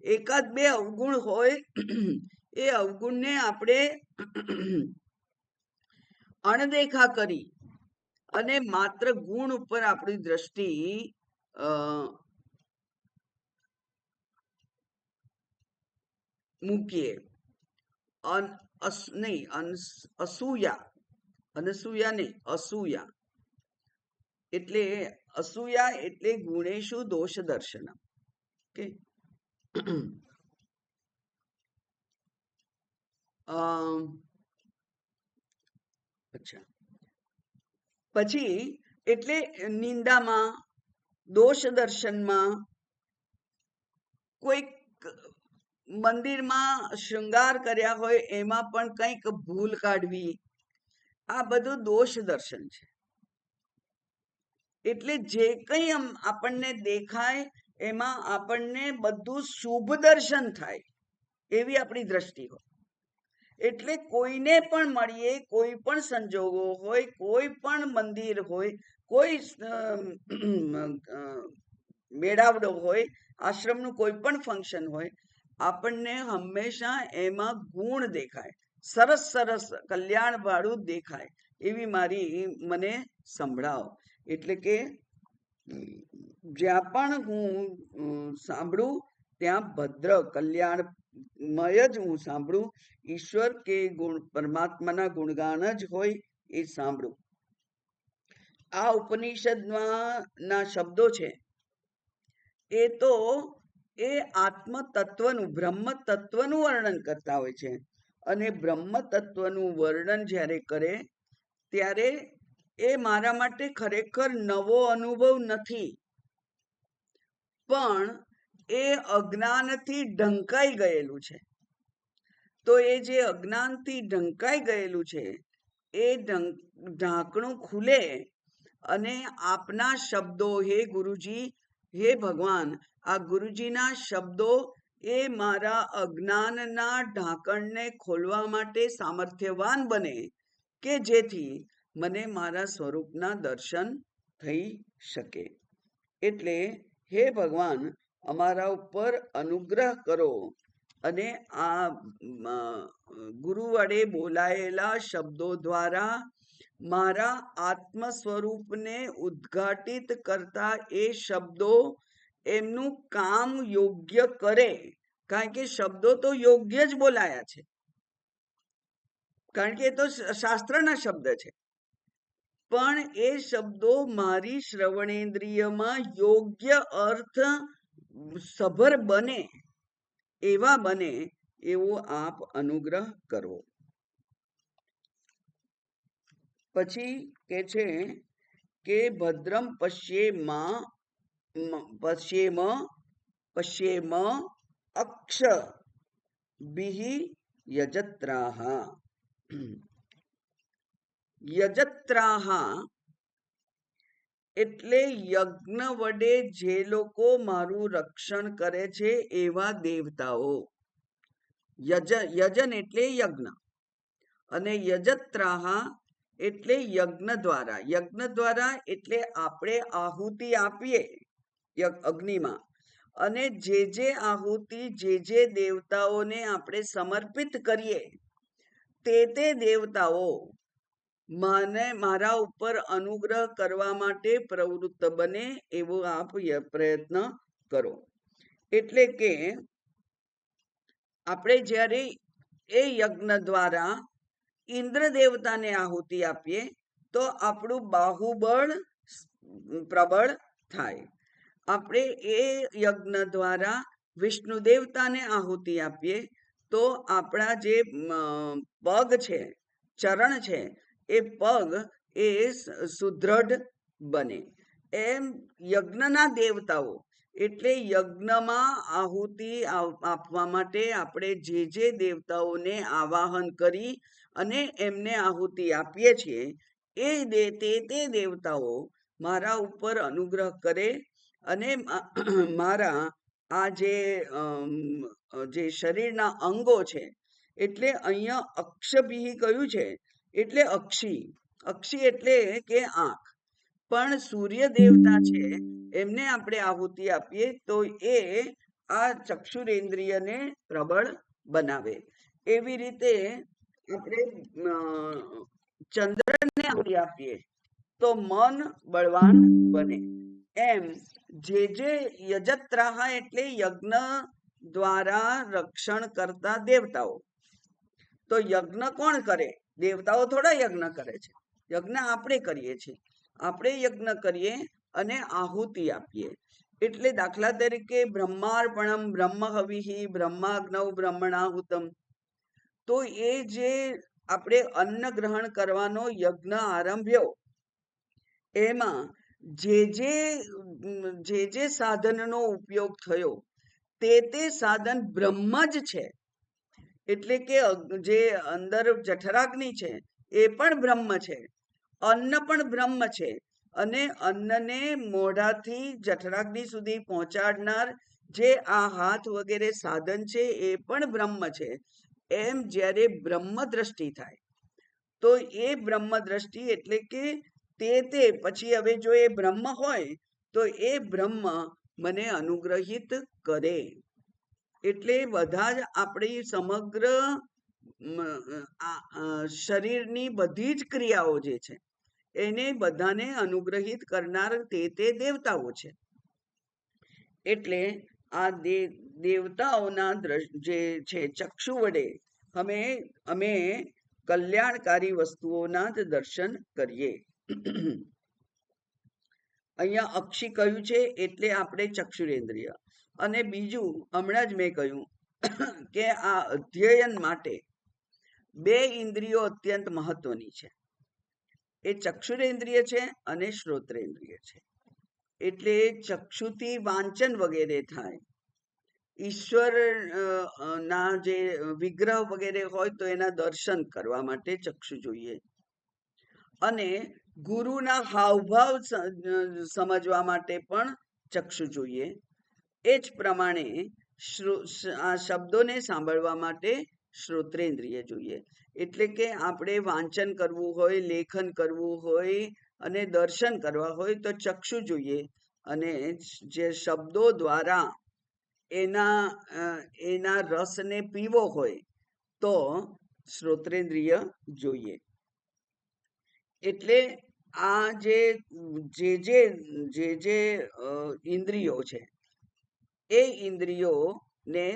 એકાદ બે અવગુણ હોય, એ અવગુણને આપણે અણદેખા કરી અને માત્ર ગુણ ઉપર આપણી દ્રષ્ટિ મૂકીએ. અસૂયા એટલે ગુણેશુ દોષ દર્શન. ઓકે. અચ્છા, પછી એટલે નિંદામાં, દોષ દર્શનમાં, કોઈક મંદિરમાં શૃંગાર કર્યા હોય એમાં પણ કંઈક ભૂલ કાઢવી, આ બધું દોષ દર્શન છે. એટલે જે કંઈ આપણને દેખાય એમાં આપણને બધું શુભ દર્શન થાય એવી આપણી દ્રષ્ટિ હોય. એટલે કોઈને પણ મળીએ, કોઈ પણ સંજોગો હોય, કોઈ પણ મંદિર હોય, કોઈ મેળાવડો હોય, આશ્રમનું કોઈ પણ ફંક્શન હોય, આપણને હંમેશા એમાં ગુણ દેખાય, સરસ સરસ કલ્યાણ વાળું દેખાય એવી મને સંભળાવો. એટલે કે જ્યાં પણ હું સાંભળું ત્યાં ભદ્ર કલ્યાણ મય જ હું સાંભળું, ઈશ્વર કે ગુણ પરમાત્માના ગુણગાન જ હોય એ સાંભળું. આ ઉપનિષદમાં ના શબ્દો છે એ તો એ આત્મ તત્વનું બ્રહ્મ તત્વનું વર્ણન કરતા હોય છે. અને બ્રહ્મ તત્વનું વર્ણન જ્યારે કરે ત્યારે એ મારા માટે ખરેખર નવો અનુભવ નથી, પણ એ અજ્ઞાનથી ઢંકાઈ ગયેલું છે. તો એ જે અજ્ઞાનથી ઢંકાઈ ગયેલું છે એ ઢાંકણું ખુલે અને આપના શબ્દો, હે ગુરુજી, હે ભગવાન, આ ગુરુજીના શબ્દો એ મારા અજ્ઞાનના ઢાંકણને ખોલવા માટે સામર્થ્યવાન બને કે જેથી મને મારા સ્વરૂપના દર્શન થઈ શકે. એટલે હે ભગવાન, અમારા ઉપર અનુગ્રહ કરો અને આ ગુરુ વડે બોલાયેલા શબ્દો દ્વારા મારા આત્મ સ્વરૂપને ઉદ્ઘાટિત કરતા એ શબ્દો એમનું કામ યોગ્ય કરે. કારણ કે શબ્દો તો યોગ્ય જ બોલાયા છે, કારણ કે એ તો શાસ્ત્રના શબ્દ છે, પણ એ શબ્દો મારી શ્રવણેન્દ્રિયમાં યોગ્ય અર્થ સભર બને, એવા બને એવો આપ અનુગ્રહ કરો. પછી કે છે કે ભદ્રમ પશ્યેમ અક્ષ બિહિ યજત્રાહા. યજત્રાહા એટલે યજ્ઞ વડે જે લોકો મારું રક્ષણ કરે છે એવા દેવતાઓ. યજન એટલે યજ્ઞ, અને યજત્રાહા એટલે યજ્ઞ દ્વારા. યજ્ઞ દ્વારા એટલે આપણે આહુતિ આપીએ અગ્નિમાં, અને જે આહુતિ જે દેવતાઓને આપણે સમર્પિત કરીએ તે દેવતાઓ મને મારા ઉપર અનુગ્રહ કરવા માટે પ્રવૃત્ત બને એવો આપ પ્રયત્ન કરો. એટલે કે આપણે જ્યારે એ યજ્ઞ દ્વારા ઇન્દ્ર દેવતાને આહુતિ આપીએ તો આપણું બાહુબળ પ્રબળ થાય. આપણે એ યજ્ઞ દ્વારા વિષ્ણુ દેવતાને આહુતિ આપીએ તો આપણા જે પગ છે, ચરણ છે, એ પગ એ સુદ્રઢ બને. એમ યજ્ઞના દેવતાઓ એટલે યજ્ઞમાં આહુતિ આપવા માટે આપણે જે દેવતાઓને આવાહન કરી અને એમને આહુતિ આપીએ છીએ એ તે દેવતાઓ મારા ઉપર અનુગ્રહ કરે અને મારા આ જે શરીરના અંગો છે, એટલે અહીંયા અક્ષભિહિ કહ્યું છે એટલે અક્ષી. અક્ષી એટલે કે આંખ. પણ સૂર્ય દેવતા છે એમને આપણે આહુતિ આપીએ તો એ આ ચક્ષુરેન્દ્રિયને પ્રબળ બનાવે. એવી રીતે આપણે ચંદ્રને આહુતિ આપીએ તો મન બળવાન બને. એમ જે યજત્રાહા એટલે યજ્ઞ દ્વારા રક્ષણ કરતા દેવતાઓ. તો યજ્ઞ કોણ કરે? દેવતાઓ થોડા યજ્ઞ કરે છે, યજ્ઞ આપણે કરીએ છીએ. આપણે યજ્ઞ કરીએ અને આહુતિ આપીએ. એટલે દાખલા તરીકે બ્રહ્માર્પણમ બ્રહ્મ હવિહિ બ્રહ્માગ્નૌ બ્રહ્મણાહુતમ. તો એ જે આપણે અન્ન ગ્રહણ કરવાનો યજ્ઞ આરંભ્યો એમાં જે સાધનનો ઉપયોગ થયો તે સાધન બ્રહ્મ જ છે. એટલે કે જે અંદર જઠરાગ્નિ છે એ પણ બ્રહ્મ છે, અન્ન પણ બ્રહ્મ છે, અને અન્નને મોઢાથી જઠરાગ્નિ સુધી પહોંચાડનાર જે આ હાથ વગેરે સાધન છે એ પણ બ્રહ્મ છે. એમ જ્યારે બ્રહ્મ દ્રષ્ટિ થાય તો એ બ્રહ્મ દ્રષ્ટિ એટલે કે તે પછી હવે જો એ બ્રહ્મ હોય તો એ બ્રહ્મ મને અનુગ્રહિત કરે. એટલે બધા જ આપણી સમગ્ર શરીરની બધી જ ક્રિયાઓ જે છે એને બધાને અનુગ્રહિત કરનાર તે દેવતાઓ છે. એટલે આ દેવતાઓના જે છે ચક્ષુ વડે અમે કલ્યાણકારી વસ્તુઓના જ દર્શન કરીએ. અહીંયા અક્ષી કહ્યું છે એટલે આપણે ચક્ષુરેન્દ્રિય. અને બીજું હમણાં જ મેં કહ્યું કે આ અધ્યયન માટે 2 ઇન્દ્રિયો અત્યંત મહત્વની છે. એ ચક્ષુરેન્દ્રિય છે અને શ્રોત્રેન્દ્રિય છે. એટલે ચક્ષુથી વાંચન વગેરે થાય. ઈશ્વર ના જે વિગ્રહ વગેરે હોય તો એના દર્શન કરવા માટે ચક્ષુ જોઈએ. અને ગુરુના હાવભાવ સમજવા માટે પણ ચક્ષુ જોઈએ. એ જ પ્રમાણે આ શબ્દોને સાંભળવા માટે શ્રોત્રેન્દ્રિય જોઈએ. એટલે કે આપણે વાંચન કરવું હોય, લેખન કરવું હોય અને દર્શન કરવા હોય તો ચક્ષુ જોઈએ. અને જે શબ્દો દ્વારા એના રસને પીવો હોય તો શ્રોત્રેન્દ્રિય જોઈએ. એટલે આ જે ઇન્દ્રિયો છે એ ઇન્દ્રિયોને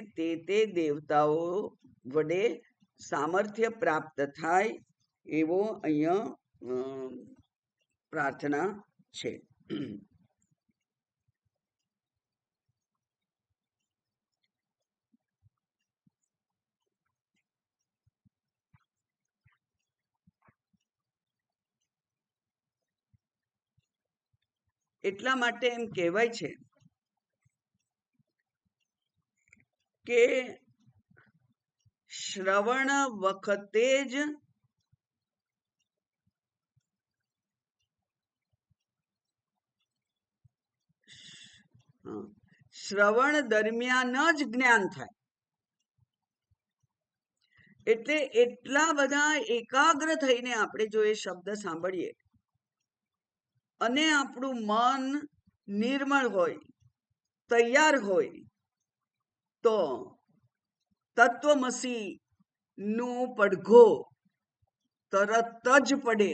તે દેવતાઓ વડે સામર્થ્ય પ્રાપ્ત થાય એવો અહીંયા પ્રાર્થના છે. એટલા માટે એમ કહેવાય છે કે શ્રવણ વખતે જ શ્રવણ દરમિયાન જ જ્ઞાન થાય. એટલે એટલા બધા એકાગ્ર થઈને આપણે જો એ શબ્દ સાંભળીએ અને આપણું મન નિર્મળ હોય, તૈયાર હોય તો તત્વમસી નું પડઘો તરત જ પડે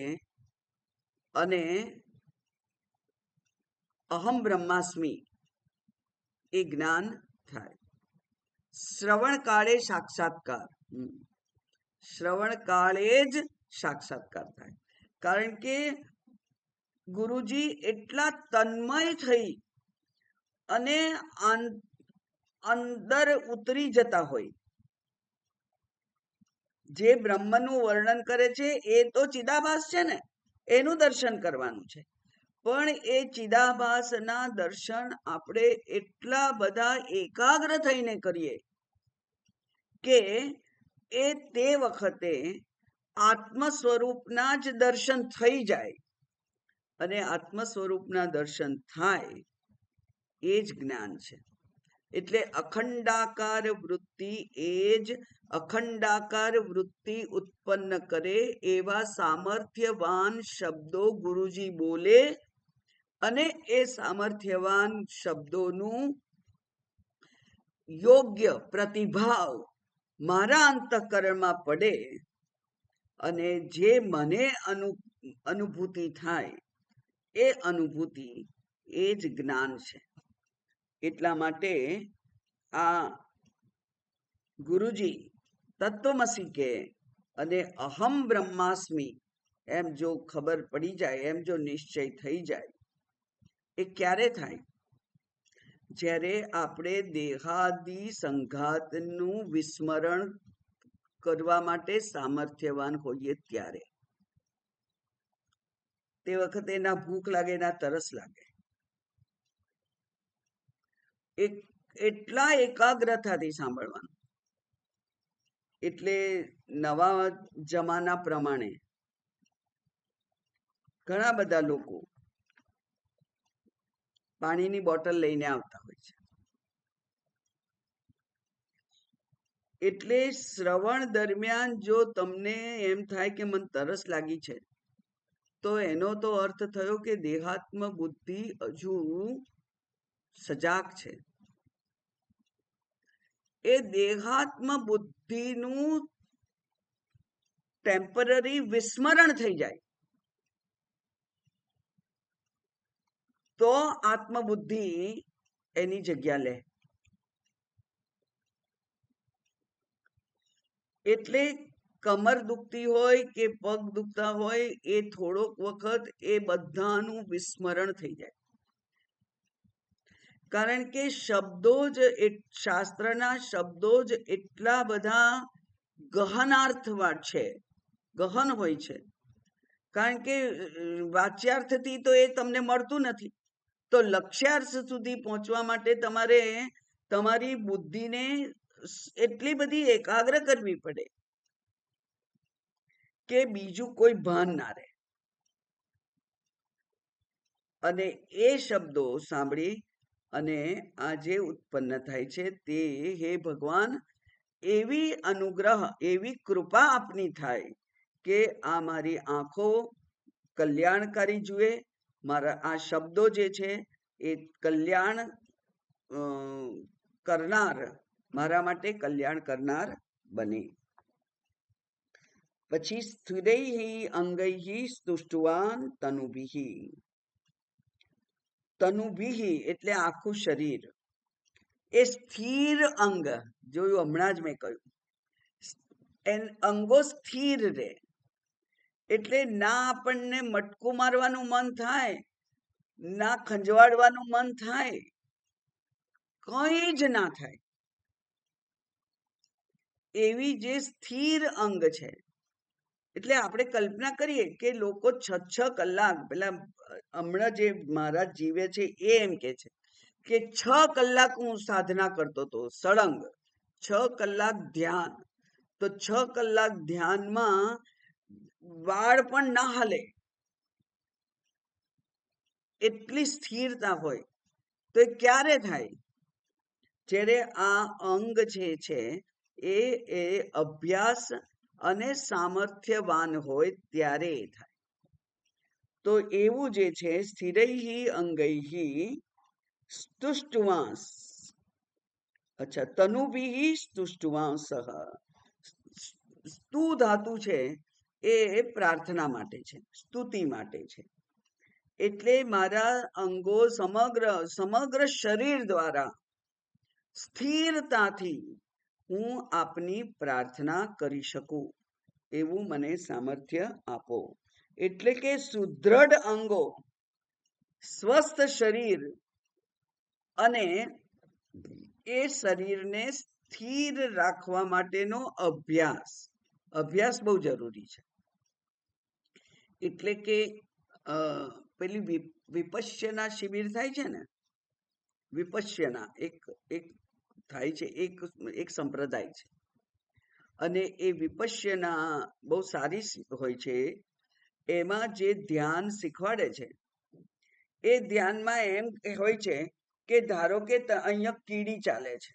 અને અહમ બ્રહ્માસ્મિ એ જ્ઞાન થાય. શ્રવણ કાળે સાક્ષાત્કાર. શ્રવણ કાળે જ સાક્ષાત્કાર થાય. કારણ કે ગુરુજી એટલા તન્મય થઈ અને અંદર ઉતરી જતા હોય. જે બ્રહ્મનું વર્ણન કરે છે એ તો ચિદાભાસ છે ને, એનું દર્શન કરવાનું છે. પણ એ ચિદાભાસના દર્શન આપણે એટલા બધા એકાગ્ર થઈને કરીએ કે એ તે વખતે આત્મ સ્વરૂપના જ દર્શન થઈ જાય. અને આત્મ સ્વરૂપના દર્શન થાય એ જ જ્ઞાન છે. એટલે અખંડાકાર વૃત્તિ એ જ અખંડાકાર વૃત્તિ ઉત્પન્ન કરે એવા સામર્થ્યવાન શબ્દો ગુરુજી બોલે અને એ સામર્થ્યવાન શબ્દોનું યોગ્ય પ્રતિભાવ મારા અંતઃકરણમાં પડે અને જે મને અનુભૂતિ થાય એ અનુભૂતિ એ જ જ્ઞાન છે. એટલા માટે આ ગુરુજી તત્વમસી કે અને અહમ બ્રહ્માસ્મિ એમ જો ખબર પડી જાય, એમ જો નિશ્ચય થઈ જાય, એ ક્યારે થાય? જ્યારે આપણે દેહાદી સંઘાતનું વિસ્મરણ કરવા માટે સામર્થ્યવાન હોઈએ ત્યારે. તે વખતે ના ભૂખ લાગે ના તરસ લાગે. એટલા એકાગ્રતાથી સાંભળવાનું. એટલે નવા જમાના પ્રમાણે ઘણા બધા લોકો પાણીની બોટલ લઈને આવતા હોય છે. એટલે શ્રવણ દરમિયાન જો તમને એમ થાય કે મને તરસ લાગી છે તો એનો તો અર્થ થયો કે દેહાત્મ બુદ્ધિ હજુ સજાગ છે. એ દેહાત્મ બુદ્ધિનું ટેમ્પરરી વિસ્મરણ થઈ જાય તો આત્મબુદ્ધિ એની જગ્યા લે. એટલે કમર દુખતી હોય કે પગ દુખતા હોય એ થોડોક વખત એ બધાનું વિસ્મરણ થઈ જાય, કારણ કે શબ્દો જ શાસ્ત્રના શબ્દો જ એટલા બધા ગહનાર્થવાળ છે, ગહન હોય છે. કારણ કે વાચ્યાર્થથી તો એ તમને મળતું નથી, તો લક્ષ્યાર્થ સુધી પહોંચવા માટે તમારે તમારી બુદ્ધિને એટલી બધી એકાગ્ર કરવી પડે કે બીજું કોઈ ભાન ના રહે. અને એ શબ્દો સાંભળી અને આ જે ઉત્પન્ન થાય છે તે, હે ભગવાન, એવી અનુગ્રહ, એવી કૃપા આપની થાય કે આ મારી આંખો કલ્યાણકારી જુએ, મારા આ શબ્દો જે છે એ કલ્યાણ કરનાર, મારા માટે કલ્યાણ કરનાર બને. પછી સ્થિરૈ અંગૈ સ્તુષ્ટવાન તનુભિ. તનુભિ એટલે આખું શરીર, એ સ્થિર અંગ, જોયું હમણાં જ મેં કહ્યું, અંગો સ્થિર રહે એટલે ના આપણને મટકું મારવાનું મન થાય, ના ખંજવાળવાનું મન થાય, કઈ જ ના થાય, એવી જે સ્થિર અંગ છે. એટલે આપણે કલ્પના કરીએ કે લોકો 6 કલાક, પેલા હમણાં જે મહારાજ જીવે છે એ એમ કે છે કે 6 કલાક હું સાધના કરતો હતો સળંગ, 6 કલાક ધ્યાન, તો 6 કલાક ધ્યાનમાં વાળ પણ ના હાલે, એટલી સ્થિરતા હોય. તો એ ક્યારે થાય? જ્યારે આ અંગ જે છે એ અભ્યાસ અને સામર્થ્યવાન હોય ત્યારે થાય. તો એવું જે છે સ્થિરૈ અંગૈ સ્તુષ્ટવાંસ, અચ્છા, તનુભિ સ્તુષ્ટવાંસ. સ્તુ ધાતુ છે એ પ્રાર્થના માટે છે, સ્તુતિ માટે છે. એટલે મારા અંગો સમગ્ર શરીર દ્વારા સ્થિરતાથી હું આપની પ્રાર્થના કરી શકું એવું મને સામર્થ્ય આપો. એટલે કે સુદ્રઢ અંગો, સ્વસ્થ શરીર અને એ શરીરને સ્થિર રાખવા માટેનો અભ્યાસ, અભ્યાસ બહુ જરૂરી છે. એટલે કે પેલી વિપશ્યના શિબિર થાય છે ને, વિપશ્યના એક થાય છે, એક સંપ્રદાય છે, અને એ વિપશ્યના બહુ સારી હોય છે. એમાં જે ધ્યાન શીખવાડે છે એ ધ્યાનમાં એમ હોય છે કે ધારો કે અહીંયા કીડી ચાલે છે,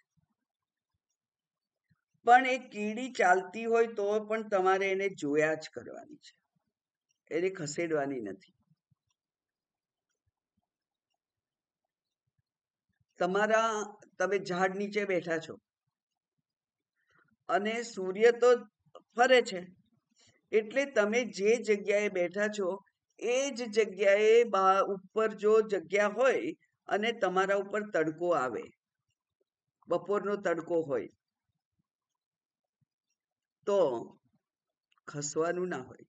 પણ એ કીડી ચાલતી હોય તો પણ તમારે એને જોયા જ કરવાની છે, એને ખસેડવાની નથી. તમે ઝાડ નીચે બેઠા છો અને સૂર્ય તો ફરે છે, એટલે તમે જે જગ્યાએ બેઠા છો એ જ જગ્યાએ ઉપર જો જગ્યા હોય અને તમારા ઉપર તડકો આવે, બપોરનો તડકો હોય, તો ખસવાનું ના હોય,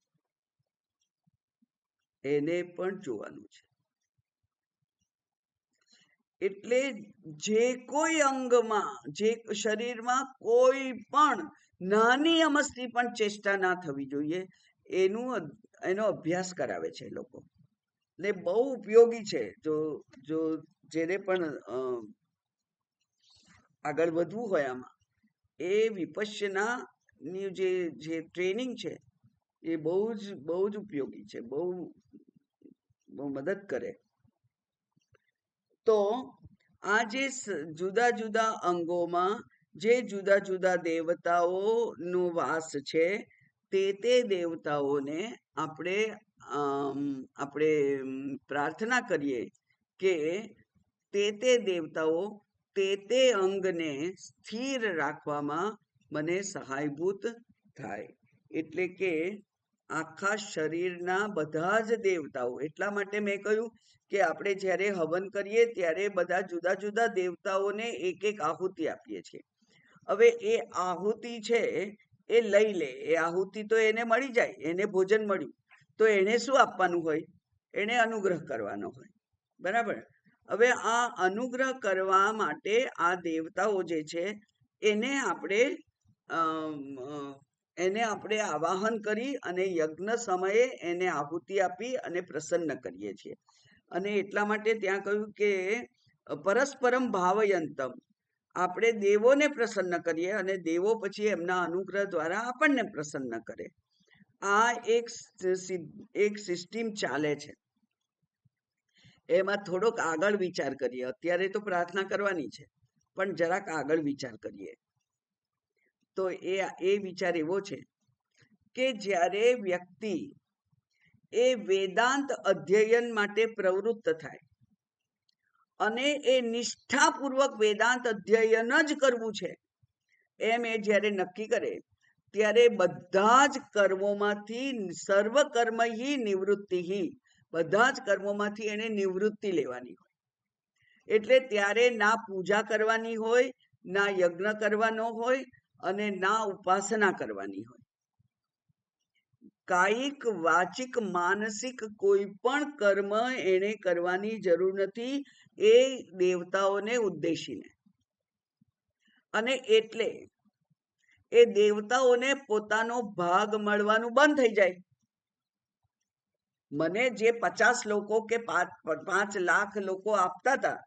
એને પણ જોવાનું છે. એટલે જે કોઈ અંગમાં, જે શરીરમાં કોઈ પણ નાની અમસ્તી પણ ચેષ્ટા ના થવી જોઈએ, એનો અભ્યાસ કરાવે છે લોકો, ને બહુ ઉપયોગી છે. જો જેને પણ આગળ વધવું હોય આમાં, એ વિપશ્યના ની જે ટ્રેનિંગ છે એ બહુ જ ઉપયોગી છે, બહુ મદદ કરે. તો આ જે જુદા જુદા અંગોમાં જે જુદા જુદા દેવતાઓનો વાસ છે, તે દેવતાઓને આપણે પ્રાર્થના કરીએ કે તે દેવતાઓ તે અંગને સ્થિર રાખવામાં મને સહાયભૂત થાય. એટલે કે આખા શરીરના બધા જ દેવતાઓ, એટલા માટે મેં કહ્યું કે આપણે જ્યારે હવન કરીએ ત્યારે બધા જુદા જુદા દેવતાઓને એક આહુતિ આપીએ છીએ. હવે એ આહુતિ છે એ લઈ લે, એ આહુતિ તો એને મળી જાય, એને ભોજન મળ્યું તો એને શું આપવાનું હોય? એને અનુગ્રહ કરવાનો હોય, બરાબર. હવે આ અનુગ્રહ કરવા માટે આ દેવતાઓ જે છે એને આપણે આવાહન કરી અને યજ્ઞ સમયે એને આહુતિ આપી અને પ્રસન્ન કરીએ છીએ. અને એટલા માટે ત્યાં કહ્યું કે પરસ્પરમ ભાવયંતમ, આપણે દેવોને પ્રસન્ન કરીએ અને દેવો પછી એમના અનુગ્રહ દ્વારા આપણને પ્રસન્ન કરે. આ એક સિસ્ટમ ચાલે છે. એમાં થોડોક આગળ વિચાર કરીએ. અત્યારે તો પ્રાર્થના કરવાની છે, પણ જરાક આગળ વિચાર કરીએ તો એ વિચાર એવો છે કે જ્યારે વ્યક્તિ એ વેદાંત અધ્યયન માટે પ્રવૃત્ત થાય અને એ નિષ્ઠાપૂર્વક વેદાંત અધ્યયન જ કરવું છે એમ એ જ્યારે નક્કી કરે, ત્યારે બધા જ કર્મોમાંથી સર્વ કર્મ નિવૃત્તિ, બધા જ કર્મોમાંથી એને નિવૃત્તિ લેવાની હોય. એટલે ત્યારે ના પૂજા કરવાની હોય, ના યજ્ઞ કરવાનો હોય અને ના ઉપાસના કરવાની હોય. કાયિક, વાચિક, માનસિક કોઈ પણ કર્મ એને કરવાની જરૂર નથી, એ દેવતાઓને ઉદ્દેશીને. અને એટલે એ દેવતાઓને પોતાનો ભાગ મળવાનું બંધ થઈ જાય. મને જે 50 લોકો કે 5 લાખ લોકો આપતા હતા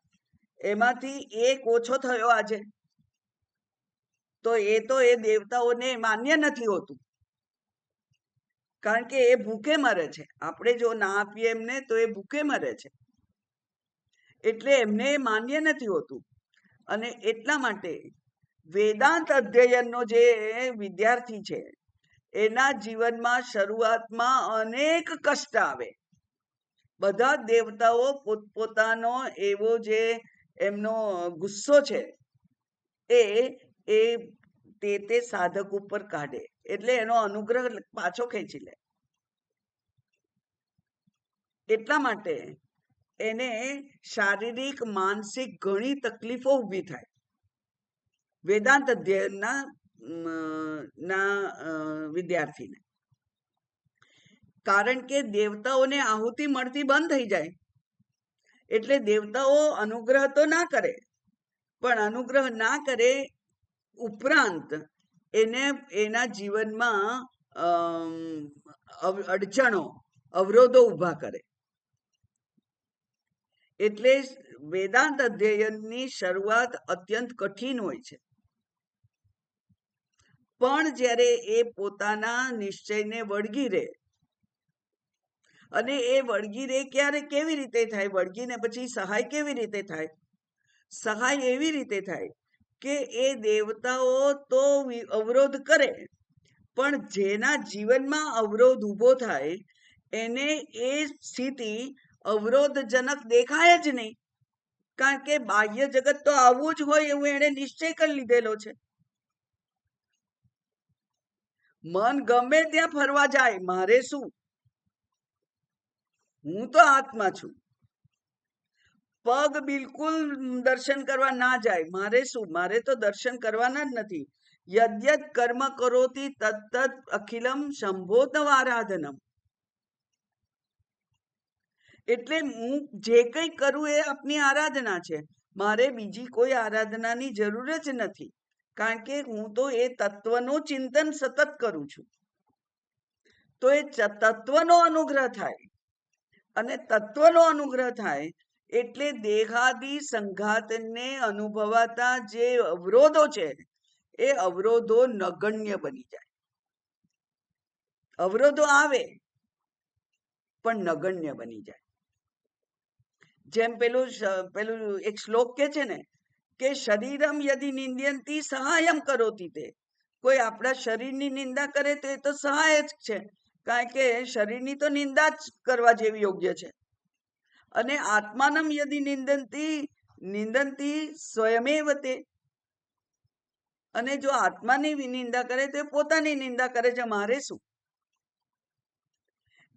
એમાંથી એક ઓછો થયો આજે, તો એ દેવતાઓને માન્ય નથી હોતું, કારણ કે એ ભૂખે મરે છે. આપણે જો ના આપીએ એમને તો એ ભૂખે મરે છે, એટલે એમને માન્ય નથી હોતું. અને એટલા માટે વેદાંત અધ્યયનનો જે વિદ્યાર્થી છે એના જીવનમાં શરૂઆતમાં અનેક કષ્ટ આવે. બધા દેવતાઓ પોતપોતાનો એવો જે એમનો ગુસ્સો છે એ તે સાધક ઉપર કાઢે, એટલે એનો અનુગ્રહ પાછો ખેંચી લે. એટલા માટે એને શારીરિક, માનસિક ઘણી તકલીફો ઊભી થાય વેદાંત અધ્યયનના વિદ્યાર્થીને. કારણ કે દેવતાઓને આહુતિ મળતી બંધ થઈ જાય, એટલે દેવતાઓ અનુગ્રહ તો ના કરે, પણ અનુગ્રહ ના કરે ઉપરાંત એને એના જીવનમાં અડચણો, અવરોધો ઊભા કરે. એટલે વેદાંત અધ્યયનની શરૂઆત અત્યંત કઠિન હોય છે, પણ જ્યારે એ પોતાના નિશ્ચયને વળગી રહે, અને એ વળગી રહે ક્યારે, કેવી રીતે થાય? વળગીને પછી સહાય કેવી રીતે થાય? સહાય એવી રીતે થાય કે એ દેવતાઓ તો અવરોધ કરે, પણ જેના જીવનમાં અવરોધ ઊભો થાય એને એ સ્થિતિ અવરોધજનક દેખાય જ નહીં, કારણ કે બાહ્ય જગત તો આવું જ હોય એવું એને નિશ્ચય કરી લીધેલો છે. મન ગમે ત્યાં ફરવા જાય, મારે શું? હું તો આત્મા છું. પગ બિલકુલ દર્શન કરવા ના જાય, મારે શું? મારે તો દર્શન કરવાના જ નથી. યદ્યત કર્મ કરોતિ તત્તત અખિલમ શંભોતવ આરાધનમ. એટલે હું જે કંઈ કરું એ આપની આરાધના છે, મારે બીજી કોઈ આરાધનાની જરૂર જ નથી, કારણ કે હું તો એ તત્વનું ચિંતન સતત કરું છું. તો એ તત્વનો અનુગ્રહ થાય, અને તત્વનો અનુગ્રહ થાય એટલે દેહાદી સંઘાતને અનુભવાતા જે અવરોધો છે એ અવરોધો નગણ્ય બની જાય. અવરોધો આવે પણ નગણ્ય બની જાય. જેમ પેલું એક શ્લોક કે છે ને કે શરીરમ યદિ નિંદ્યંતી સહાયમ કરોતી તે. કોઈ આપણા શરીરની નિંદા કરે તો એ તો સહાય જ છે, કારણ કે શરીરની તો નિંદા જ કરવા જેવી યોગ્ય છે. અને આત્માનમ યદિ નિંદંતી સ્વયમેવ તે. અને જો આત્માની નિંદા કરે તો એ પોતાની નિંદા કરે છે, મારે શું?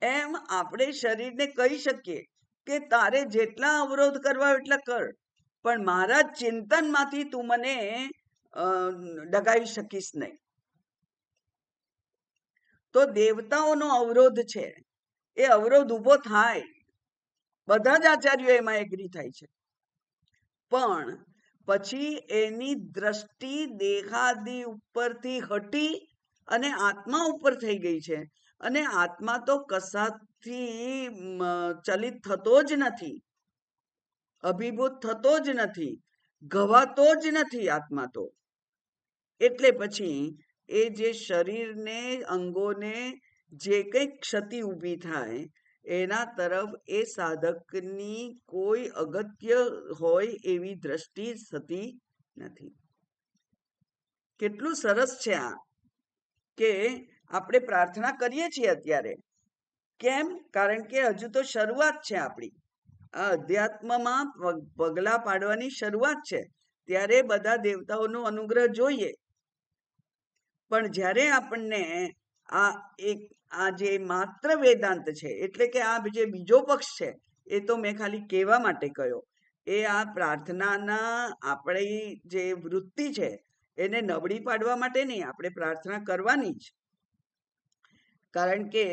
એમ આપણે શરીરને કહી શકીએ કે તારે જેટલા અવરોધ કરવા એટલા કર, પણ મારા ચિંતનમાંથી તું મને ડગાવી શકીશ નહીં. તો દેવતાઓનો અવરોધ છે, એ અવરોધ ઊભો થાય, બધા જ આચાર્યો એમાં એગ્રી થાય છે, પણ પછી એની દ્રષ્ટિ દેહાદિ ઉપરથી હટી અને આત્મા ઉપર થઈ ગઈ છે, અને આત્મા તો કશાથી ચલિત થતો જ નથી, અભિભૂત થતો જ નથી, ઘવાતો જ નથી આત્મા તો. એટલે પછી એ જે શરીરને અંગોને જે કંઈક ક્ષતિ ઊભી થાય એના તરફ એ સાધકની કોઈ અગત્ય હોય એવી દ્રષ્ટિ થતી નથી. કેટલું સરસ છે આ, કે આપણે પ્રાર્થના કરીએ છીએ અત્યારે, કેમ? કારણ કે હજુ તો શરૂઆત છે આપણી, આ અધ્યાત્મમાં પગલા પાડવાની શરૂઆત છે, ત્યારે બધા દેવતાઓનો અનુગ્રહ જોઈએ. પણ જ્યારે આપણને આ જે માત્ર વેદાંત છે, એટલે કે આ જે બીજો પક્ષ છે, એ તો મેં ખાલી કહેવા માટે કહ્યો, એ આ પ્રાર્થનાના આપણી જે વૃત્તિ છે એને નબળી પાડવા માટે નહીં, આપણે પ્રાર્થના કરવાની જ. કારણ કે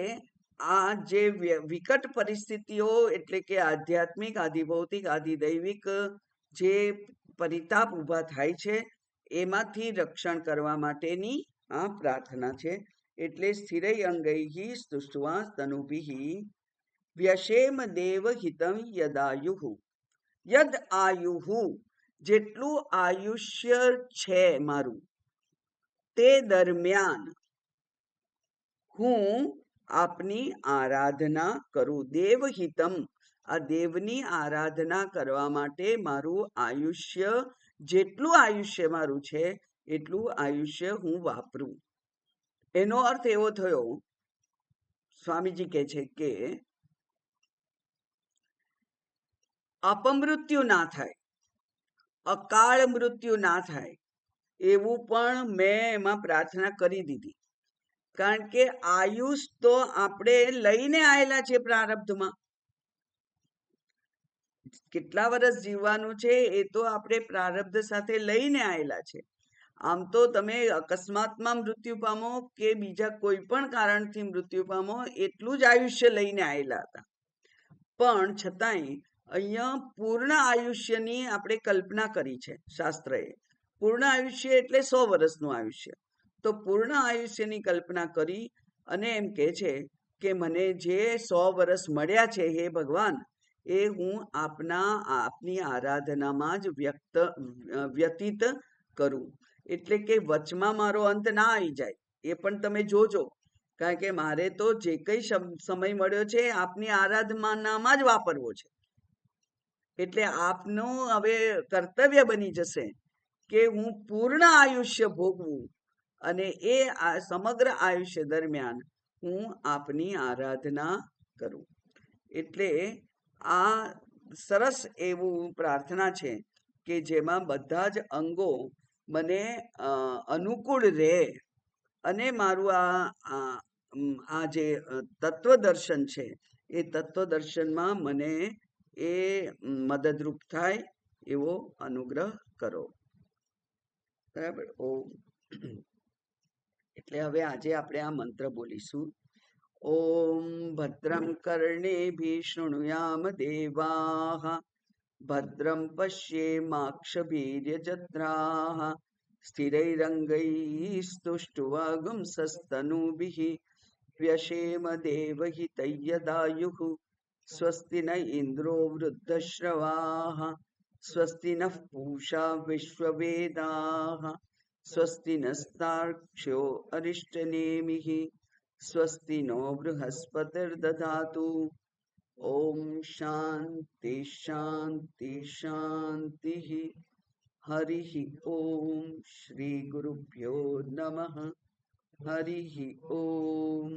આ જે વિકટ પરિસ્થિતિઓ, એટલે કે આધ્યાત્મિક, આધિભૌતિક, આધિદૈવિક જે પરિતાપ ઊભા થાય છે, એમાંથી રક્ષણ કરવા માટેની આ પ્રાર્થના છે. એટલે સ્થિરૈ અંગૈઃ સ્તુષ્ટ્વા તનુભિઃ વ્યશેમ દેવ હિતં યદાયુઃ. યદ આયુઃ, જેટલું આયુષ્ય છે મારું, તે દરમિયાન હું આપની આરાધના કરું. દેવહિતમ, આ દેવની આરાધના કરવા માટે મારું આયુષ્ય, જેટલું આયુષ્ય મારું છે એટલું આયુષ્ય હું વાપરું. એનો અર્થ એવો થયો, સ્વામીજી કહે છે કે અપમૃત્યુ ના થાય, અકાળ મૃત્યુ ના થાય, એવું પણ મેં એમાં પ્રાર્થના કરી દીધી. કારણ કે આયુષ તો આપણે લઈને આવેલા છે પ્રારબ્ધમાં, કેટલા વર્ષ જીવવાનું છે એ તો આપણે પ્રારબ્ધ સાથે લઈને આવેલા છે. આમ તો તમે અકસ્માતમાં મૃત્યુ પામો કે બીજા કોઈ પણ કારણથી મૃત્યુ પામો, એટલું જ આયુષ્ય લઈને આવેલા હતા. પણ છતાંય અહીંયા પૂર્ણ આયુષ્યની આપણે કલ્પના કરી છે શાસ્ત્રએ. પૂર્ણ આયુષ્ય એટલે 100 વર્ષનું આયુષ્ય. તો પૂર્ણ આયુષ્યની કલ્પના કરી અને એમ કહે છે કે મને જે 100 વર્ષ મળ્યા છે, હે ભગવાન, એ હું આપની આરાધનામાં જ વ્યતીત કરું. એટલે કે વચમાં મારો અંત ના આવી જાય, એ પણ તમે જોજો. કારણ કે મારે તો જે કંઈ સમય મળ્યો છે આપની આરાધનામાં જ વાપરવો છે. એટલે આપનું હવે કર્તવ્ય બની જશે કે હું પૂર્ણ આયુષ્ય ભોગવું, અને એ સમગ્ર આયુષ્ય દરમિયાન હું આપની આરાધના કરું. એટલે આ સરસ એવું પ્રાર્થના છે કે જેમાં બધા જ અંગો મને અનુકૂળ રહે, અને મારું આ જે તત્વદર્શન છે એ તત્વદર્શનમાં મને એ મદદરૂપ થાય એવો અનુગ્રહ કરો. બરાબર. ઓમ. એટલે હવે આજે આપણે આ મંત્ર બોલીશું. ઓમ ભદ્રમ કર્ણેભિઃ શૃણુયામ દેવાઃ, ભદ્રમ પશ્યેમાક્ષભીર્યજત્રાઃ, સ્થિરૈરંગૈઃ સ્તુષ્ટુવાગુંસસ્તનૂભિઃ વ્યશેમ દેવહિતૈયદાયુઃ. સ્વસ્તિ ન ઇન્દ્રો વૃદ્ધશ્રવાઃ, સ્વસ્તિ નઃ પૂષા વિશ્વવેદાઃ, સ્વસ્તિ નસ્તાર્ક્ષ્યો અરિષ્ટનેમિઃ, સ્વસ્તિ નો બૃહસ્પતિર્દધાતુ. ઓમ શાંતિ શાંતિ શાંતિ. હરિઃ ઓમ. શ્રી ગુરુભ્યો નમઃ. હરિઃ ઓમ.